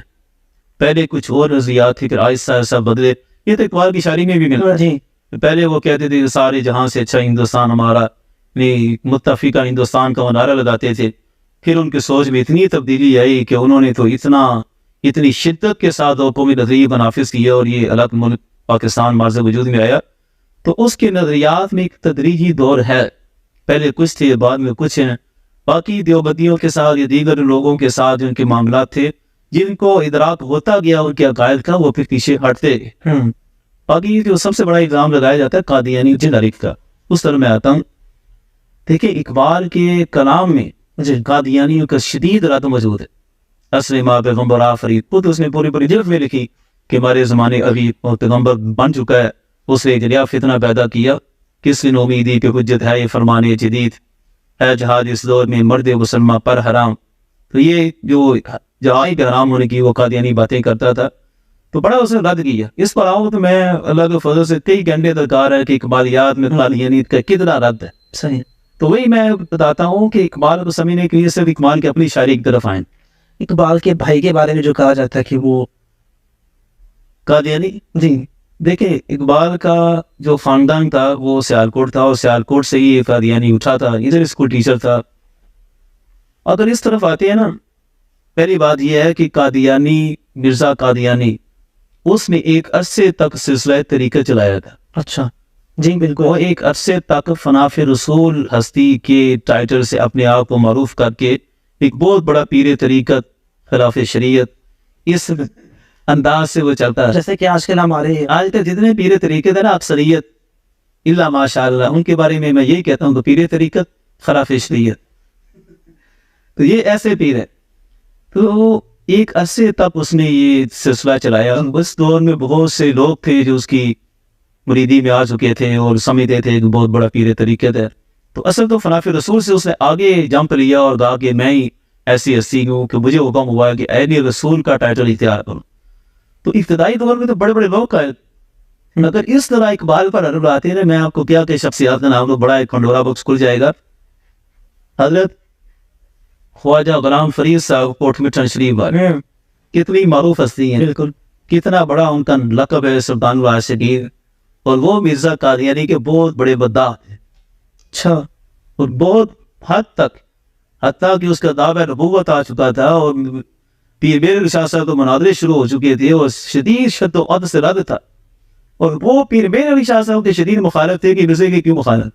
پہلے کچھ اور نظریات تھی, پھر آہستہ آہستہ بدلے. یہ تو اقبال کی شاعری میں بھی ملتا ہے. پہلے وہ کہتے تھے سارے جہاں سے اچھا ہندوستان ہمارا, متفقہ ہندوستان کا وہ نعرہ لگاتے تھے. پھر ان کی سوچ میں اتنی تبدیلی آئی کہ انہوں نے تو اتنی شدت کے ساتھ قومی نظریے کو نافذ کیا, اور یہ الگ ملک پاکستان مارز وجود میں آیا. تو اس کے نظریات میں ایک تدریجی دور ہے, پہلے کچھ تھے بعد میں کچھ ہیں. باقی دیوبندیوں کے ساتھ یا دیگر لوگوں کے ساتھ جن کے معاملات تھے جن کو ادراک ہوتا گیا ان کے عقائد کا, وہ پھر پیچھے ہٹتے گئے. باقی جو سب سے بڑا الزام لگایا جاتا ہے قادیانی جنریک کا, اس طرح میں آتا ہوں. دیکھیں اقبال کے کلام میں قادیانیوں کا شدید رد موجود ہے. اصل ماں پیغمبر آفرید خود اس نے پوری جلد میں لکھی کہ ہمارے زمانے ابھی پیغمبر بن چکا ہے, اس نے ایک نیا فتنہ پیدا کیا. کس نے امیدی کہ حجت ہے یہ فرمانے جدید ہے, جہاد اس دور میں مرد مسلمہ پر حرام. تو یہ جو جوانی پہ حرام ہونے کی وہ قادیانی باتیں کرتا تھا، تو بڑا اسے رد کیا. اس پر آؤ تو میں اللہ کے فضل سے کئی گھنٹے درکار ہے کہ اقبالیات میں قادیانی کا کتنا رد ہے. صحیح. تو وہی میں بتاتا ہوں کہ اقبال کو سمجھنے کے لیے صرف اقبال کی اپنی شاعری کی طرف آئیں. اقبال کے بھائی کے بارے میں جو کہا جاتا ہے کہ وہ قادیانی، جی دیکھیں اقبال کا جو خاندان تھا وہ سیالکوٹ تھا، اور سیالکوٹ سے ہی قادیانی اٹھا تھا، ادھر اسکول ٹیچر تھا. اگر اس طرف آتے ہیں نا، پہلی بات یہ ہے کہ قادیانی، مرزا قادیانی، اس نے ایک عرصے تک سلسلہ طریقہ چلایا تھا. اچھا جی بالکل. وہ ایک عرصے تک فناف رسول ہستی کے ٹائٹل سے اپنے آپ کو معروف کر کے ایک بہت بڑا پیر طریقت، خلاف شریعت، اس انداز سے وہ چلتا ہے. جیسے کہ آج کل ہمارے آج تک جتنے پیر طریقت ہیں نا، اکثریت اللہ ماشاء اللہ، ان کے بارے میں یہی کہتا ہوں کہ پیر طریقت، خلاف شریعت، تو یہ ایسے پیر ہیں. تو ایک عرصے تک اس نے یہ سلسلہ چلایا. اس دور میں بہت سے لوگ تھے جو اس کی مریدی میں آ چکے تھے اور سمجھتے تھے کہ بہت بڑا پیر طریقت ہے. تو اصل تو فناف رسول سے اس نے آگے جمپ لیا اور کہا کہ میں ہی ایسی ہستی ہوں کہ مجھے حکم ہوا ہے کہ عین رسول کا ٹائٹل اختیار کروں. تو ابتدائی دور میں تو بڑے بڑے لوگ آئے. اگر اس طرح اقبال پر عرب آتے ہیں، میں آپ کو کیا کہ شخصیات کا نام تو بڑا ایک کھنڈورا بکس کھل جائے گا. حضرت خواجہ غلام فرید صاحب کوٹ مٹن شریف والے کتنی معروف ہستی ہیں، بالکل کتنا بڑا ان کا لقب ہے سلطان العاشقین، اور وہ مرزا قادیانی کے بہت بڑے بدعا ہیں. اچھا. اور بہت حد تک، حتیٰ کہ اس کا دعویٰ نبوت آ چکا تھا، اور پیر میر ارشاد صاحب تو مناظرے شروع ہو چکے تھے، اور شدید شد و عد سے رد تھا. اور وہ پیر میر ارشاد صاحب کے شدید مخالف تھے کہ مرزے کے کیوں مخالف.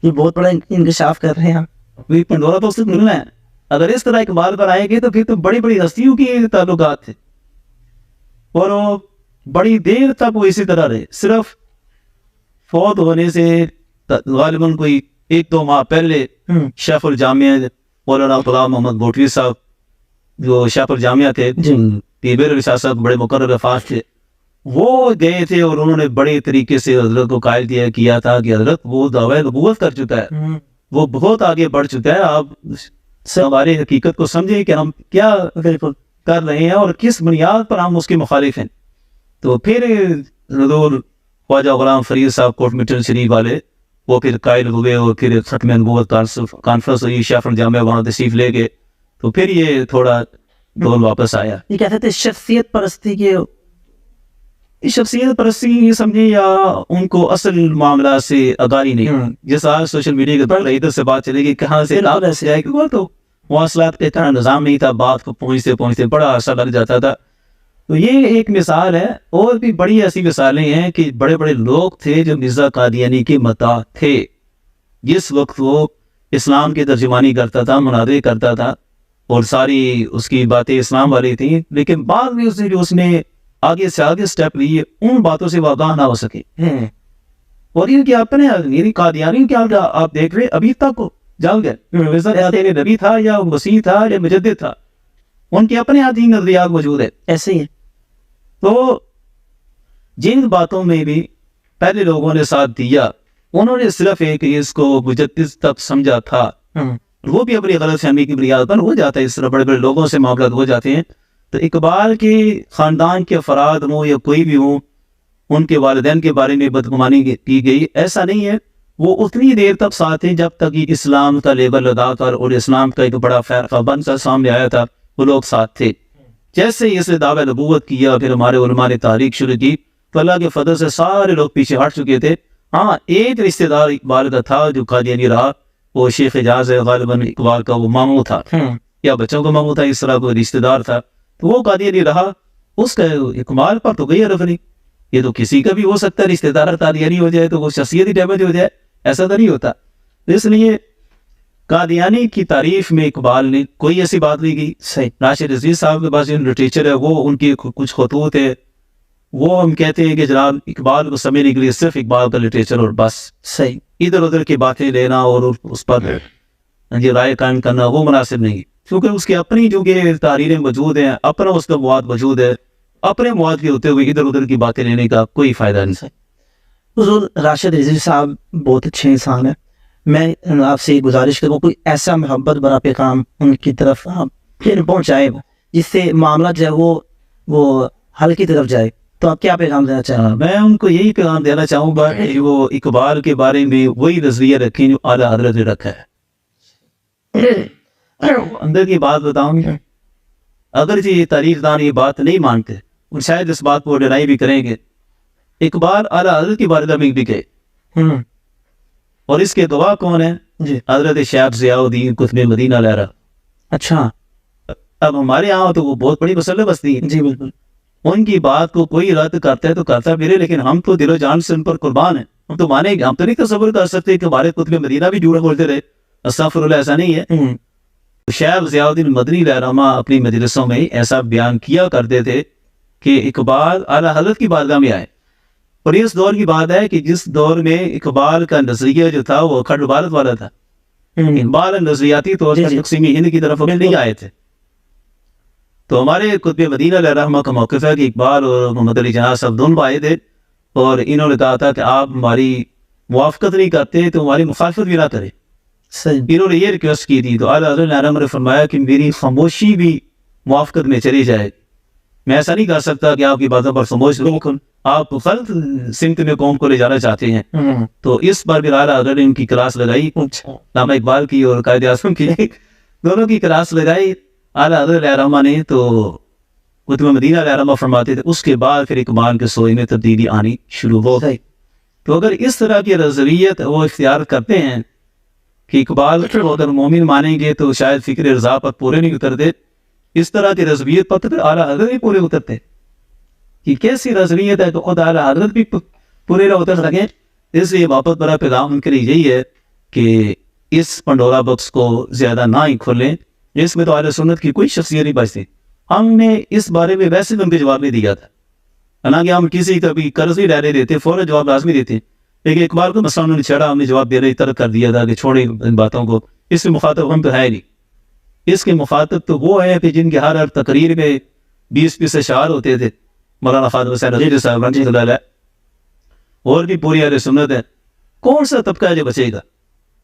یہ بہت بڑا انکشاف کر رہے ہیں آپ. پنڈورا تو اس سے ملنا ہے. اگر اس طرح اقبال پر آئیں گے تو پھر تو بڑی بڑی ہستیوں کی تعلقات تھے، اور وہ بڑی دیر تک وہ اسی طرح رہے. صرف فوت ہونے سے غالباً کوئی 1-2 ماہ پہلے شیخ الجامعہ مولانا غلام محمد بوٹوی صاحب جو شیخ الجامعہ تھے، پیر میر ارشاد صاحب بڑے مقرر افاظ تھے، وہ گئے تھے اور انہوں نے بڑے طریقے سے حضرت کو قائل کیا تھا کہ حضرت وہ دعویٰ نبوت کر چکا ہے، وہ بہت آگے بڑھ چکا ہے، آپ ہماری حقیقت کو سمجھیں کہ ہم کیا بالکل کر رہے ہیں اور کس بنیاد پر ہم اس کے مخالف ہیں. تو پھر حضور خواجہ غلام فرید صاحب کوٹ مٹن شریف والے وہ پھر قائل ہوئے، اور پھر ختم نبوت کانفرنس ہوئی، شیخ الجامعہ وہاں تشریف لے گئے. تو پھر یہ تھوڑا دور واپس آیا. یہ کہتے تھے شخصیت پرستی کے، شخصیت پرستی یہ سمجھے، یا ان کو اصل معاملہ سے آگاہی نہیں. جس آج سوشل میڈیا کے پر ادھر سے بات چلے گی کہاں سے لاب ایسے جائے گی، وہ تو مواصلات کا اتنا نظام نہیں تھا، بات کو پہنچتے پہنچتے بڑا عرصہ لگ جاتا تھا. تو یہ ایک مثال ہے، اور بھی بڑی ایسی مثالیں ہیں کہ بڑے بڑے لوگ تھے جو مرزا قادیانی کے مداح تھے. جس وقت وہ اسلام کی ترجمانی کرتا تھا، مناظرے کرتا تھا، اور ساری اس کی باتیں اسلام والی تھیں، لیکن بعد میں اس نے آگے سے آگے سٹیپ لیے، ان باتوں سے واقع نہ ہو سکے. اور ان کے اپنے میری قادیانی کیا آپ دیکھ رہے ابھی تک جل گئے. مرزا نبی تھا یا مسیح تھا یا مجدد تھا، ان کے اپنے عادی نظریات موجود ہیں. ایسے ہی ہے. تو جن باتوں میں بھی پہلے لوگوں نے ساتھ دیا، انہوں نے صرف ایک اس کو مجدد تک سمجھا تھا، وہ بھی اپنی غلط فہمی کی بنیاد پر ہو جاتا ہے. اس طرح بڑے بڑے لوگوں سے معاملات ہو جاتے ہیں. تو اقبال کے خاندان کے افراد ہوں یا کوئی بھی ہوں، ان کے والدین کے بارے میں بدگمانی کی گئی، ایسا نہیں ہے. وہ اتنی دیر تک ساتھ ہیں جب تک یہ اسلام کا لیبل لگا کر اور اسلام کا ایک بڑا فرقہ بن کر سامنے آیا تھا، وہ لوگ ساتھ تھے. جیسے اس نے دعویٰ نبوت کیا، پھر ہمارے علماء نے تحریک شروع کی، تو اللہ کے فضل سے سارے لوگ پیچھے ہٹ چکے تھے. ہاں ایک رشتہ دار اقبال کا تھا جو قادیانی رہا، وہ شیخ اعجاز ہے، غالباً اقبال کا وہ ماموں تھا یا بچوں کا ماموں تھا، اس طرح کوئی رشتہ دار تھا، تو وہ قادیانی رہا. اس کا اقبال پر تو گئی عرف نہیں. یہ تو کسی کا بھی ہو سکتا ہے، رشتہ دار قادیانی ہو جائے تو وہ شخصیت ہی ڈیمیج ہو جائے، ایسا تو نہیں ہوتا. اس لیے قادیانی کی تعریف میں اقبال نے کوئی ایسی بات نہیں کی. صحیح. راشد عزیز صاحب کے پاس جو لٹریچر ہے، وہ ان کی کچھ خطوط ہے، وہ ہم کہتے ہیں کہ جناب اقبال کو سمجھنے کے لیے صرف اقبال کا لٹریچر اور بس. صحیح. ادھر ادھر کی باتیں لینا اور اس پر رائے قائم کرنا وہ مناسب نہیں، کیونکہ اس کی اپنی جو کہ تحریریں موجود ہیں، اپنا اس کا مواد موجود ہے. اپنے مواد کے ہوتے ہوئے ادھر ادھر کی باتیں لینے کا کوئی فائدہ نہیں. حضور راشد عزیز صاحب بہت اچھے انسان ہیں. میں آپ سے گزارش کروں کوئی ایسا محبت بھرا پیغام ان کی طرف آپ پھر پہنچائے جس سے معاملہ جو ہے وہ حل کی طرف جائے، تو آپ کیا پیغام دینا چاہیں؟ میں ان کو یہی پیغام دینا چاہوں گا کہ وہ اقبال کے بارے میں وہی نظریہ رکھیں جو اعلیٰ حضرت نے رکھا ہے. اندر کی بات بتاؤں گا، اگرچہ یہ تاریخ دان یہ بات نہیں مانتے اور شاید اس بات کو ڈینائی بھی کریں گے، اقبال اعلیٰ حضرت کی بارگاہ میں بھی گئے، اور اس کے گواہ کون ہیں؟ جی حضرت شیخ ضیاء الدین قطب مدینہ لہرا. اچھا، اب ہمارے یہاں تو وہ بہت بڑی مسلح بستی ہے، جی بالکل. ان کی بات کو کوئی رد کرتا ہے تو کرتا پھرے، لیکن ہم تو دل و جان سے ان پر قربان ہیں. ہم تو مانیں گے، ہم تو نہیں تصور کر سکتے کہ ہمارے قطب مدینہ بھی جھوٹ بولتے رہے. استغفر اللہ، ایسا نہیں ہے. شیخ ضیاء الدین مدنی رہنما اپنی مجلسوں میں ایسا بیان کیا کرتے تھے کہ اقبال اعلیٰ حضرت کی بارگاہ میں آئے. اور اس دور کی بات ہے کہ جس دور میں اقبال کا نظریہ جو تھا وہ اکھڑ عبادت والا تھا. اقبال نظریاتی طور پر تقسیم ہند کی طرف نہیں آئے تھے. تو ہمارے قطب مدینہ علیہ رحمہ کا موقف ہے کہ اقبال اور محمد علی جناح صاحب دونوں آئے تھے، اور انہوں نے کہا تھا کہ آپ ہماری موافقت نہیں کرتے تو ہماری مخالفت بھی نہ کریں. انہوں نے یہ ریکویسٹ کی تھی، تو اعلیٰ حضرت نے فرمایا کہ میری خاموشی بھی موافقت میں چلی جائے. میں ایسا نہیں کر سکتا کہ آپ کی باتوں پر خاموش رہوں، آپ غلط سمت میں قوم کو لے جانا چاہتے ہیں. تو اس پر بھی اعلیٰ حضرت نے ان کی کلاس لگائی، علامہ اقبال کی اور قائد اعظم کی دونوں کی کلاس لگائی اعلیٰ حضرت علیہ رحمہ نے. تو قطب مدینہ علیہ رحمہ فرماتے تھے اس کے بعد پھر اقبال کے سوئے میں تبدیلی آنی شروع ہو گئی. تو اگر اس طرح کی نظریت وہ اختیار کرتے ہیں کہ اقبال کو اگر مومن مانیں گے تو شاید فکر رضا پر پورے نہیں اترتے، اس طرح کی نظریت پر تو اعلیٰ حضرت بھی پورے اترتے. کہ کیسی نظریت ہے تو خود اعلیٰ حضرت بھی پورے نہ اتر سکیں. اس لیے واپس بڑا پیغام ان کے لیے یہی ہے کہ اس پنڈورا باکس کو زیادہ نہ ہی کھولیں. اس میں تو اہل سنت کی کوئی شخصیت نہیں بچتی. ہم نے اس بارے میں ویسے بھی ان کے جواب نہیں دیا تھا، حالانکہ ہم کسی کا بھی قرض نہیں رہنے دیتے، فوراً جواب لازمی دیتے. لیکن اقبال کو مسئلہ انہوں نے چھیڑا، ہم نے جواب دینا ہی ترک کر دیا تھا کہ چھوڑیں ان باتوں کو، اس کے مخاطب ہم تو ہے نہیں. اس کے مخاطب تو وہ ہیں کہ جن کے ہر تقریر میں 20 اشعار ہوتے تھے. مولانا خادم حسین رضوی صاحب رحمۃ اللہ علیہ اور بھی پوری اہل سنت ہے. کون سا طبقہ ہے جو بچے گا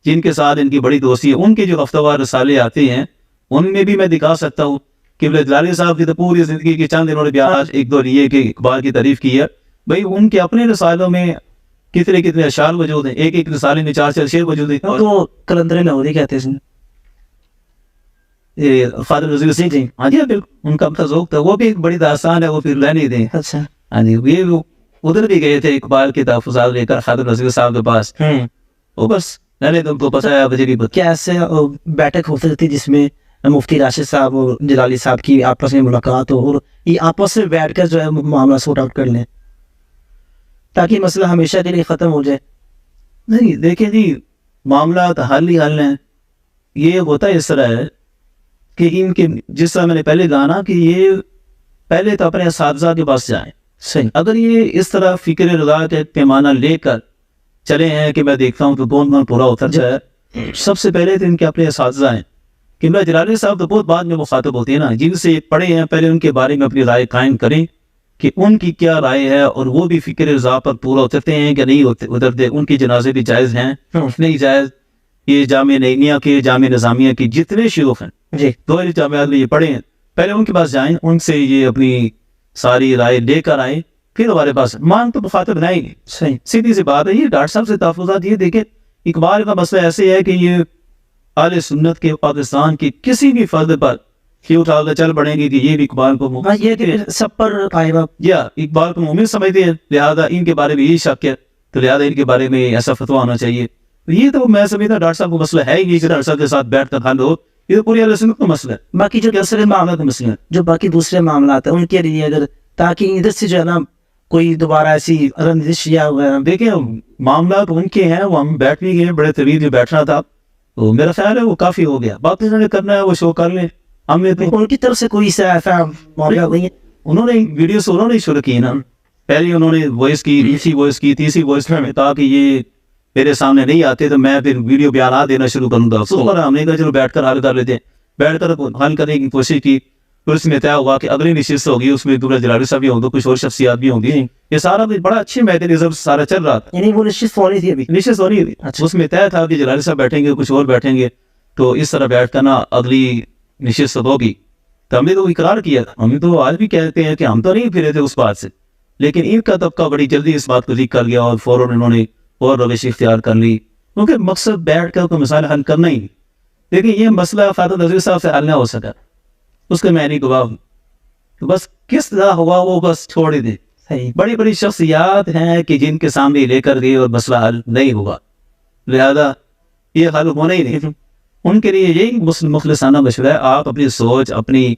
جن کے ساتھ ان کی بڑی دوستی ہے؟ ان کے جو ہفتہ وار رسالے آتے ہیں ان میں بھی میں دکھا سکتا ہوں کہ جلالی صاحب کی تو پوری زندگی کے چند انہوں نے بیان ایک دو لیے کہ اقبال کی تعریف کی ہے. بھائی ان کے اپنے رسالوں میں کتنے اشعار موجود ہیں، ایک رسالے میں 4 شعر موجود ہیں. تو کلندر لاہوری کہتے ہیں خادم رضوی صاحب جی، ہاں جی بالکل ان کا ذوق تھا. وہ بھی ایک بڑی داستان ہے، وہ پھر رہ نہیں دیں. اچھا، ہاں جی، یہ ادھر بھی گئے تھے اقبال کے تحفظات لے کر خادم رضوی صاحب کے پاس. وہ بس رہنے تم کو پتہ ہے مجھے بھی پتہ. کیا ایسے بیٹھک ہو سکتی جس میں مفتی راشد صاحب اور جلالی صاحب کی آپس میں ملاقات ہو اور یہ آپس میں بیٹھ کر جو ہے معاملہ سورٹ آؤٹ کر لیں تاکہ مسئلہ ہمیشہ کے لیے ختم ہو جائے؟ نہیں دیکھیں جی، معاملات حل ہی حل ہیں. یہ ہوتا ہے اس طرح ہے کہ ان کے جس طرح میں نے پہلے کہا نا کہ یہ پہلے تو اپنے اساتذہ کے پاس جائیں. صحیح. اگر یہ اس طرح فکر رضا کے پیمانہ لے کر چلے ہیں کہ میں دیکھتا ہوں تو کون پورا اتر جائے، سب سے پہلے تو ان کے اپنے اساتذہ ہیں. کہ میں جلالی صاحب تو بہت بعد میں مخاطب ہوتے ہیں نا، جن سے پڑھے ہیں پہلے ان کے بارے میں اپنی رائے قائم کریں کہ ان کی کیا رائے ہے، اور وہ بھی فکر رضا پر پورا اترتے ہیں کہ نہیں اترتے. ان کی جنازے بھی جائز ہیں نہیں جائز. یہ جامعہ نعیمیہ کے، جامعہ نظامیہ کی جتنے شیوخ ہیں جی دو جامعات میں یہ پڑھے ہیں، پہلے ان کے پاس جائیں، ان سے یہ اپنی ساری رائے لے کر آئیں، پھر ہمارے پاس مان تو مخاطب نہیں. صحیح. سیدھی سی بات ہے. یہ ڈاکٹر صاحب سے تحفظات یہ دیکھیں، اقبال کا مسئلہ ایسے ہے کہ یہ اہل سنت کے پاکستان کے کسی بھی فرد پر یہ اٹھا کر چل پڑیں گے کہ یہ بھی اقبال کو یہ سب پر آئے گا یا اقبال کو مومن سمجھتے ہیں، لہذا ان کے بارے میں یہی شک ہے تو لہذا ان کے بارے میں ایسا فتویٰ ہونا چاہیے. یہ تو میں سمجھتا ڈاکٹر صاحب کو مسئلہ ہے ہی نہیں کہ ڈاکٹر صاحب کے ساتھ بیٹھ کر حل ہو. یہ تو پوری اہل سنت کا مسئلہ ہے. باقی جو دوسرے معاملات کا مسئلہ ہے، جو باقی دوسرے معاملات ہیں ان کے لیے اگر تاکہ ادھر سے جو ہے نا کوئی دوبارہ ایسی رنجش یا دیکھیں معاملات ان کے ہیں، وہ ہم بیٹھ بھی گئے، بڑے طویل جو بیٹھنا تھا تو میرا خیال ہے وہ کافی ہو گیا. باقی انہوں نے کرنا ہے وہ شو کر لیں. ہم نے تو ان کی طرف سے کوئی ایسا معاملہ نہیں ہے. انہوں نے ویڈیوز انہوں نے شروع کی نا، پہلے انہوں نے وائس کی، دوسری وائس کی، تیسری وائس میں کہا کہ یہ میرے سامنے نہیں آتے تو میں پھر ویڈیو بیانات دینا شروع کروں گا. ہم نے کہا چلو بیٹھ کر حل کر لیتے ہیں. بیٹھ کر حل کرنے کی کوشش کی، پھر اس میں طے ہوا کہ اگلی نشست ہوگی، اس میں دولہ جلالی صاحب بھی ہوں گے، کچھ اور شخصیات بھی ہوں گی. یہ سارا بڑا اچھے میکینزم سارا چل رہا تھا. یعنی وہ نشست ہونی تھی ابھی نشست ہونی تھی. اس میں طے تھا کہ جلالی صاحب بیٹھیں گے، کچھ اور بیٹھیں گے. تو اس طرح بیٹھ کر نا اگلی نشست ہوگی تو ہم نے تو اقرار کیا تھا, ہم تو آج بھی کہتے ہیں کہ ہم تو نہیں پھرے تھے اس بات سے, لیکن ان کا طبقہ بڑی جلدی اس بات کو ذکر کر گیا اور فوراً انہوں نے اور روش اختیار کر لی, کیونکہ مقصد بیٹھ کر کوئی مسائل حل کرنا ہی نہیں. لیکن یہ مسئلہ فاطر نذیر صاحب سے حل نہ ہو سکا, اس کا میں نہیں گواہ ہوں, تو بس کس طرح ہوا وہ بس چھوڑ ہی دے. بڑی بڑی شخصیات ہیں کہ جن کے سامنے لے کر گئے اور مسئلہ حل نہیں ہوا, لہذا یہ حل ہونا ہی نہیں. ان کے لیے یہی مخلصانہ مشورہ ہے, آپ اپنی سوچ اپنی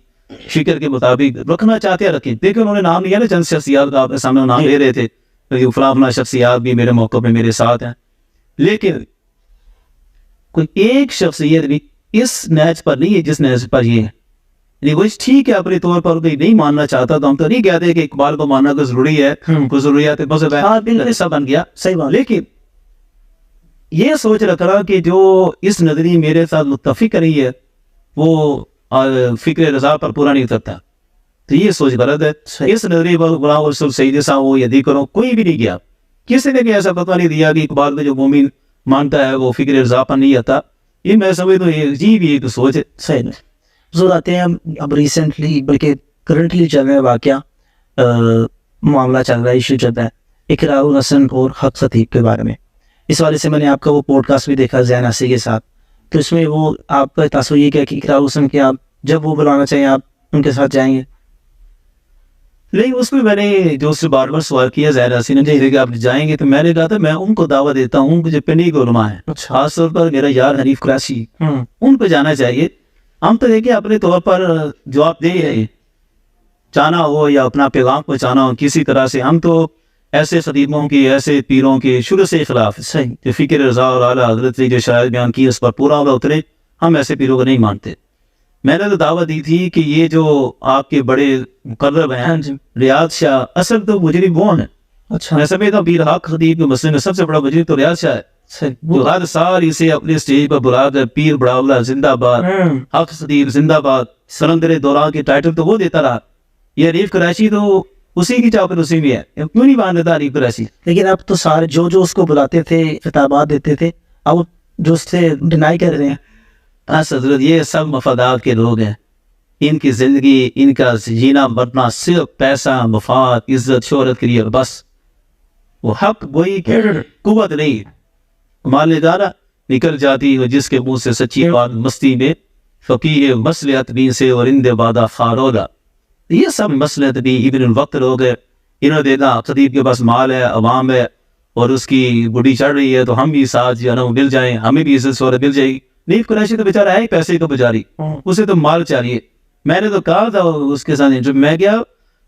فکر کے مطابق رکھنا چاہتے ہیں رکھیں. دیکھیں انہوں نے نام لیا نا, چند شخصیات کا آپ کے سامنے نام لے رہے تھے, فلاں فلاں شخصیات بھی میرے موقع پہ میرے ساتھ ہیں, لیکن کوئی ایک شخصیت بھی اس نیچ پر نہیں ہے جس نیچ پر یہ ہے. وہ ٹھیک ہے اپنے طور پر کوئی نہیں ماننا چاہتا, تو ہم تو نہیں کہتے کہ اقبال کو ماننا تو ضروری ہے, کوئی ضروریات سب بن گیا, صحیح بات. لیکن یہ سوچ رکھنا کہ جو اس نظری میرے ساتھ متفق رہی ہے وہ فکر رضا پر پورا نہیں اترتا, تو یہ سوچ غلط ہے. اس نظری پر غلام رسول سید صاحب وہ یدی کرو کوئی بھی نہیں کیا, کسی نے بھی ایسا فتویٰ نہیں دیا کہ اقبال میں جو مومن مانتا ہے وہ فکر رضا پر نہیں آتا. یہ میں سمجھ تو یہ جی بھی ایک سوچ ہے. صحیح ہے. ضرور آتے ہیں ہم اب ریسنٹلی بلکہ کرنٹلی چل رہا ہے واقعہ, معاملہ چل رہا ہے, ایشو چل رہا ہے اقرار الحسن اور حق خطیب کے بارے میں. اس والے سے میں نے آپ کا وہ پوڈ کاسٹ بھی دیکھا زین آسی کے ساتھ, تو اس میں وہ آپ کا تاثر یہ کیا کہ اقرار الحسن کے آپ جب وہ بلانا چاہیں آپ ان کے ساتھ جائیں گے؟ نہیں, اس میں میں نے جو اس سے بار بار سوال کیا زین آسی نے کہ آپ جائیں گے, تو میں نے کہا تھا میں ان کو دعوت دیتا ہوں کہ جو پنڈی کے علماء ہیں, خاص طور پر میرا یار حنیف قریشی, ان پہ جانا چاہیے. ہم تو دیکھیں اپنے طور پر جواب دے رہے ہیں, چاہنا ہو یا اپنا پیغام پہنچانا ہو کسی طرح سے, ہم تو ایسے خطیبوں کے ایسے پیروں کے شروع سے خلاف صحیح جو فکر رضا اور اعلیٰ حضرت نے جو شاید بیان کی اس پر پورا ہوگا اترے, ہم ایسے پیروں کو نہیں مانتے. میں نے تو دعوت دی تھی کہ یہ جو آپ کے بڑے مقرب ہیں ریاض شاہ, اصل تو مجرم وہ ہیں. اچھا, میں سمجھتا ہوں پیر حق خطیب کے مسئلے میں سب سے بڑا مجرم تو ریاض شاہ ہے. وہ ہر سال اسے اپنے اسٹیج پر بلا کر پیر بڑاولہ زندہ باد, حق خطیب زندہ باد, سلندر دوران کے ٹائٹل تو وہ دیتا رہا. یہ حنیف قریشی تو اسی کی چاپر اسی میں ہے, کیوں نہیں مان دیتا حنیف قریشی؟ لیکن اب تو سارے جو اس کو بلاتے تھے خطابات دیتے تھے, اب جو اس سے ڈینائی کر رہے ہیں. حضرت یہ سب مفادات کے لوگ ہیں, ان کی زندگی ان کا جینا مرنا صرف پیسہ مفاد عزت شہرت کے لیے بس. وہ حق وہی قوت نہیں, مال دارا نکل جاتی ہے جس کے منہ سے سچی بات مستی میں, فقیہ مصلحت بھی سے اور اندے بادہ خارولا. یہ سب مصلحت بھی ابن الوقت لوگ ہیں. انہوں نے دیکھا خطیب کے پاس مال ہے, عوام ہے, اور اس کی بڑی چڑھ رہی ہے, تو ہم بھی ساتھ جو ہے نا مل جائیں, ہمیں بھی عزت شہرت مل جائے گی. حنیف قریشی تو بیچارہ ہے ہی پیسے کو بچاری, اسے تو مال چاہیے. میں نے تو کہا تھا اس کے ساتھ جب میں گیا,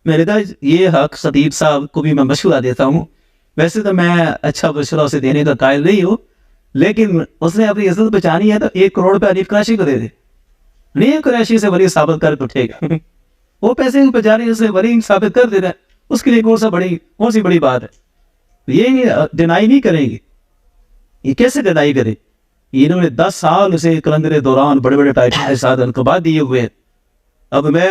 میں نے کہا یہ حق خطیب صاحب کو بھی میں مشورہ دیتا ہوں. ویسے تو میں اچھا مشورہ اسے دینے کا قائل نہیں ہوں, لیکن اس نے اپنی عزت بچانی ہے تو 1 کروڑ روپے حنیف قریشی کو دے دے. حنیف قریشی سے ولی ثابت کر اٹھے گا, وہ پیسے کی بچانی اس نے ولی ثابت کر دے رہا ہے, اس کے لیے کون سی بڑی بات ہے. یہ ڈینائی نہیں کریں گے, یہ کیسے ڈینائی کرے؟ انہوں نے 10 سال اسے کلندر دوران بڑے بڑے ٹائٹل کے ساتھ انقبات دیے ہوئے. اب میں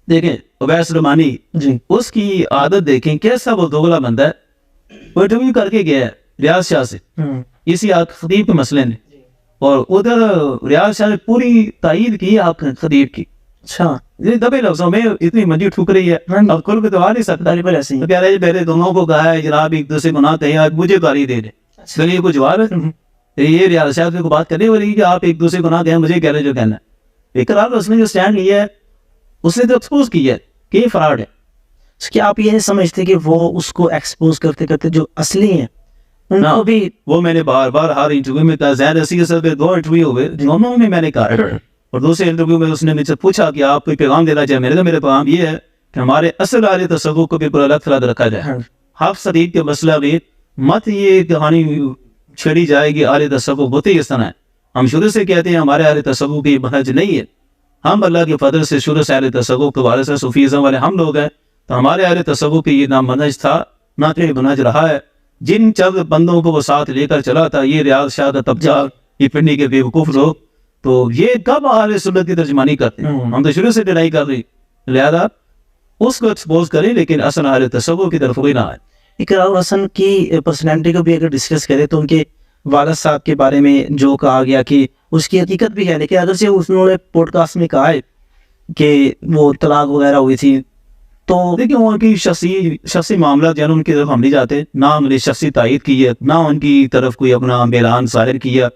دیکھیں اویس رحمانی جی, اس کی عادت دیکھیں کیسا وہ دوغلا بندہ ہے. وہ انٹرویو کر کے گیا ہے ریاض شاہ سے اسی خطیب کے مسئلے نے, اور ادھر ریاض شاہ نے پوری تائید کی آپ خطیب کی. اچھا, یہ دبے لفظوں میں اتنی منجی ٹھوک رہی ہے, اب کل کو تو آ نہیں سکتا. ایسے تو پیارے پہلے دونوں کو کہا ہے جناب ایک دوسرے کو نہ کہیں, آج مجھے گالی دے دیں. چلیے کوئی جواب ہے یہ ریاض شاہ کو بات کرنے والی کہ آپ ایک دوسرے کو نہ کہیں, مجھے کہہ رہے جو کہنا ہے. اقرار اس نے جو اسٹینڈ لیا ہے اس نے تو ایکسپوز کیا ہے کہ یہ فراڈ ہے. کیا آپ یہ نہیں سمجھتے کہ وہ اس کو ایکسپوز کرتے کرتے جو اصلی ہیں ان کو بھی, وہ میں نے بار بار ہر انٹرویو میں کہا, زین رسی کے ساتھ 2 انٹرویو ہوئے, دونوں میں نے کہا, اور دوسرے انٹرویو میں اس نے مجھ سے پوچھا کہ آپ کوئی پیغام دینا چاہے. میرے پیغام یہ ہے کہ ہمارے اصل اہل تصوف کو بھی پورا الگ تھلگ رکھا جائے. حق خطیب کے مسئلہ میں مت یہ کہانی چھڑی جائے گی اہل تصوف ہوتے ہی اس طرح ہے. ہم شروع سے کہتے ہیں ہمارے اہل تصوف کی منہج نہیں ہے, ہم اللہ کے فضل سے شروع سے اہل تصوف کے بارے سے صوفیزم والے ہم لوگ ہیں, تو ہمارے اہل تصوف کی یہ نہ منہج تھا نہ تو یہ منہج رہا ہے. جن چند بندوں کو وہ ساتھ لے کر چلا تھا, یہ ریاض شاہ کا طبقہ, یہ پنڈی کے بیوقوف لوگ, تو یہ کب اہل سنت کی ترجمانی کرتے ہیں؟ ہم تو شروع سے ڈینائی کر رہی, لہذا اس کو ایکسپوز کریں لیکن اصل اہل تصوف کی طرف کوئی نہ آئے. اقرار الحسن کی پرسنالٹی کو بھی اگر ڈسکس کریں تو ان کے والد صاحب کے بارے میں جو کہا گیا کہ اس کی حقیقت بھی ہے, لیکن اگر سے انہوں نے پوڈ کاسٹ میں کہا ہے کہ وہ طلاق وغیرہ ہوئی تھی. تو دیکھیں ان کی شخصی معاملات جو ہے ان کی طرف ہم نہیں جاتے، نہ ہم نے شخصی تائید کی ہے، نہ ان کی طرف کوئی اپنا اعلان ظاہر کیا.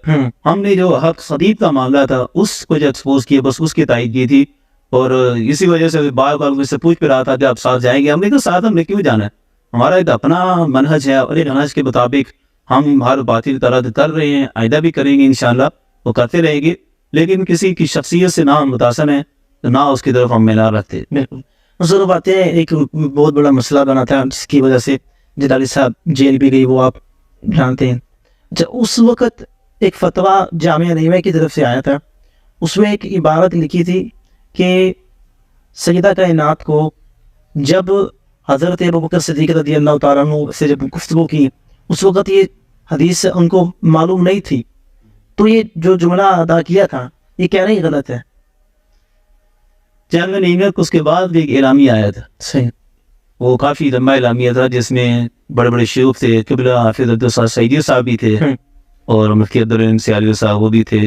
ہم نے جو حق خطیب کا معاملہ تھا اس کو جو ایکسپوز کیا، بس اس کی تائید کی تھی. اور اسی وجہ سے بار بار مجھ سے پوچھ پہ رہا تھا کہ آپ ساتھ جائیں گے. ہم نے کہا ساتھ ہم نے کیوں جانا ہے، ہمارا ایک اپنا منہج ہے اور ایک منہج کے مطابق ہم ہر باطل طرح کر رہے ہیں، آئندہ بھی کریں گے انشاءاللہ، وہ کرتے رہیں گے. لیکن کسی کی شخصیت سے نہ ہم متاثر ہیں، نہ اس کی طرف ہم میلان رکھتے. بالکل ضرور باتیں ایک بہت بڑا مسئلہ بنا تھا جس کی وجہ سے جلالی صاحب جیل بھی گئی، وہ آپ جانتے ہیں. اس وقت ایک فتویٰ جامعہ نعیمہ کی طرف سے آیا تھا، اس میں ایک عبارت لکھی تھی کہ سیدہ کائنات کو جب حضرت ابوبکر صدیق رضی اللہ تعالیٰ عنہ سے جب گفتگو کی اس وقت یہ حدیث ان کو معلوم نہیں تھی، تو یہ جو جملہ ادا کیا تھا یہ کہنا ہی غلط ہے. جامعہ نعیمہ اس کے بعد بھی ایک اعلامیہ آیا تھا، صحیح، وہ کافی لمبا اعلامیہ تھا جس میں بڑے بڑے شیوخ تھے، قبلہ حافظ عبدالصمد سعیدی صاحب بھی تھے اور مفتی عبدالرحیم سیالی صاحب وہ بھی تھے،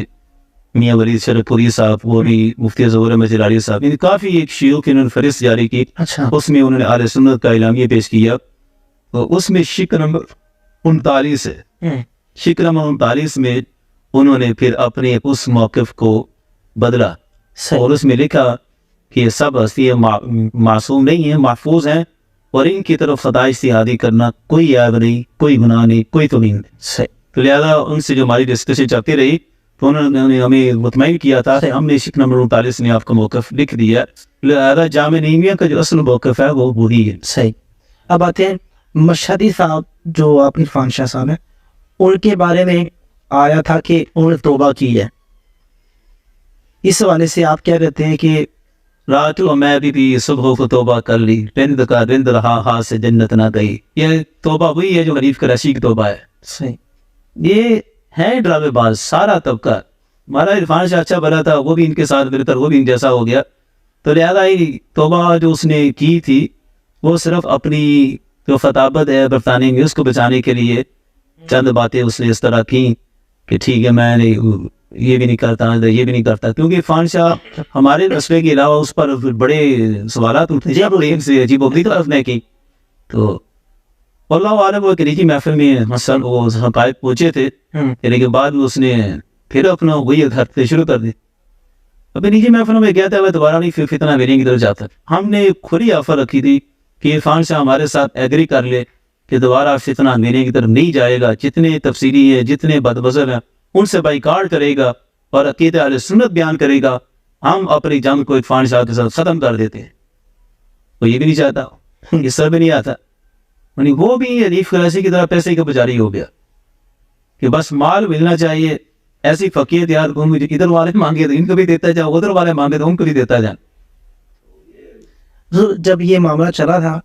میاں ولید شرف پوری صاحب وہ بھی، مفتی ظہور احمد جلالی صاحب، یعنی کافی ایک شیوخ انہوں نے فہرست جاری کی. اچھا، اس میں انہوں نے اہل سنت کا اعلامیہ پیش کیا. اس میں شک نمبر 39 ہے. شک نمبر 39 میں انہوں نے پھر اپنے اس موقف کو بدلا اور اس میں لکھا کہ یہ سب ہستیاں معصوم نہیں ہیں، محفوظ ہیں، اور ان کی طرف خطا اجتہادی کرنا کوئی عیب نہیں، کوئی گناہ نہیں، کوئی توہین نہیں. تو لہٰذا ان سے جو ہماری ڈسکشن چلتی رہی تو انہوں نے ہمیں مطمئن کیا تھا کہ ہم نے شک نمبر 39 میں آپ کا موقف لکھ دیا. لہٰذا جامعہ نعیمیہ کا جو اصل موقف ہے وہ وہی ہے. صحیح. اب آتے ہیں مشہدی صاحب جو آپ عرفان شاہ صاحب ہیں، ان کے بارے میں آیا تھا کہ انہوں نے توبہ کی ہے. اس حوالے سے آپ کیا کہتے ہیں کہ رات و میں بھی صبح کو توبہ کر لی، رند کا رند رہا ہاتھ سے جنت نہ گئی. یہ توبہ وہی ہے جو حریف کراچی کی توبہ ہے. صحیح. یہ ہے ڈرامے باز سارا طبقہ. ہمارا عرفان شاہ اچھا بنا تھا، وہ بھی ان کے ساتھ مل کر وہ بھی ان جیسا ہو گیا. تو لہٰذا ہی توبہ جو اس نے کی تھی وہ صرف اپنی جو خطابت ہے برطانیہ میں اس کو بچانے کے لیے چند باتیں اس نے اس طرح کی کہ ٹھیک ہے میں نے یہ بھی نہیں کرتا، یہ بھی نہیں کرتا، کیونکہ عرفان شاہ ہمارے مسئلے کے علاوہ اس پر بڑے سوالات اٹھتے جب ایک سے عجیب و غریب طرف نے کی. تو اللہ عالم وہ نجی محفل میں مثلا وہ حقائق پہنچے تھے، لیکن بعد میں اس نے پھر اپنا وہی گھر شروع کر دی. ابھی نجی محفل میں کیا تھا میں دوبارہ نہیں پھر فتنہ میرے کی طرف جاتا. ہم نے کھلی آفر رکھی تھی کہ عرفان شاہ ہمارے ساتھ ایگری کر لے کہ دوبارہ فتنہ میرے کی طرف نہیں جائے گا، جتنے تفسیری ہیں جتنے بدبزر ہیں ان سے بائیکاٹ کرے گا اور عقیدہ اہل سنت بیان کرے گا، ہم اپنی جنگ کو عرفان شاہ کے ساتھ ختم کر دیتے ہیں. وہ یہ بھی نہیں چاہتا، اس طرح بھی نہیں آتا. یعنی وہ بھی حریف کراچی کی طرح پیسے کا پجاری ہو گیا کہ بس مال ملنا چاہیے. ایسی فقیت یاد کو مجھے ادھر والے مانگے تو ان کو بھی دیتا جاؤ، ادھر والے مانگے تو ان کو بھی دیتا جائیں. جب یہ معاملہ چلا تھا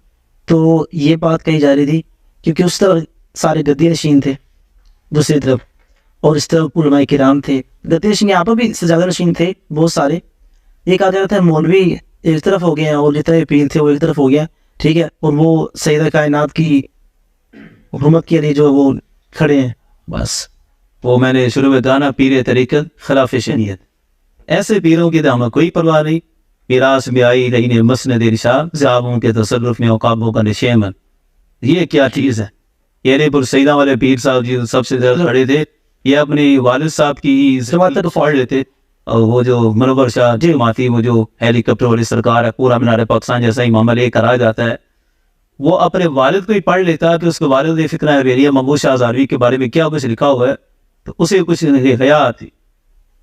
تو یہ بات کہی جا رہی تھی کیونکہ اس طرف سارے گدی نشین تھے دوسری طرف، اور اس طرف علماء کرام تھے. گدی نشین یہاں پر بھی سجادہ نشین تھے بہت سارے. یہ کہا جا رہا تھا مولوی ایک طرف ہو گئے ہیں اور جتنے پیر تھے وہ ایک طرف ہو گیا، ٹھیک ہے، اور وہ سیدہ کائنات کی حکومت کے لیے جو وہ کھڑے ہیں. بس وہ میں نے شروع میں کہا نا، پیر طریقت خلاف شریعت. ایسے پیروں کی تو ہمیں کوئی پرواہ نہیں. میراث میں آئی رہی مسند ارشاد صاحبوں کے تصرف میں اوقابوں کا نشیمن. یہ کیا چیز ہے؟ یہ پور سیدہ والے پیر صاحب جی سب سے زیادہ کھڑے تھے، یہ اپنے والد صاحب کی زبان تک پھاڑ لیتے. اور وہ جو منور شاہ جماعتی وہ جو ہیلی کاپٹر والی سرکار ہے، پورا مینار پاکستان جیسا ہی معاملہ لے کر آ جاتا ہے، وہ اپنے والد کو ہی پڑھ لیتا ہے کہ اس کے والد فکرہ ریلیہ محمود شاہ ہزاروی کے بارے میں کیا کچھ لکھا ہوا ہے، تو اسے کچھ حیا تھی.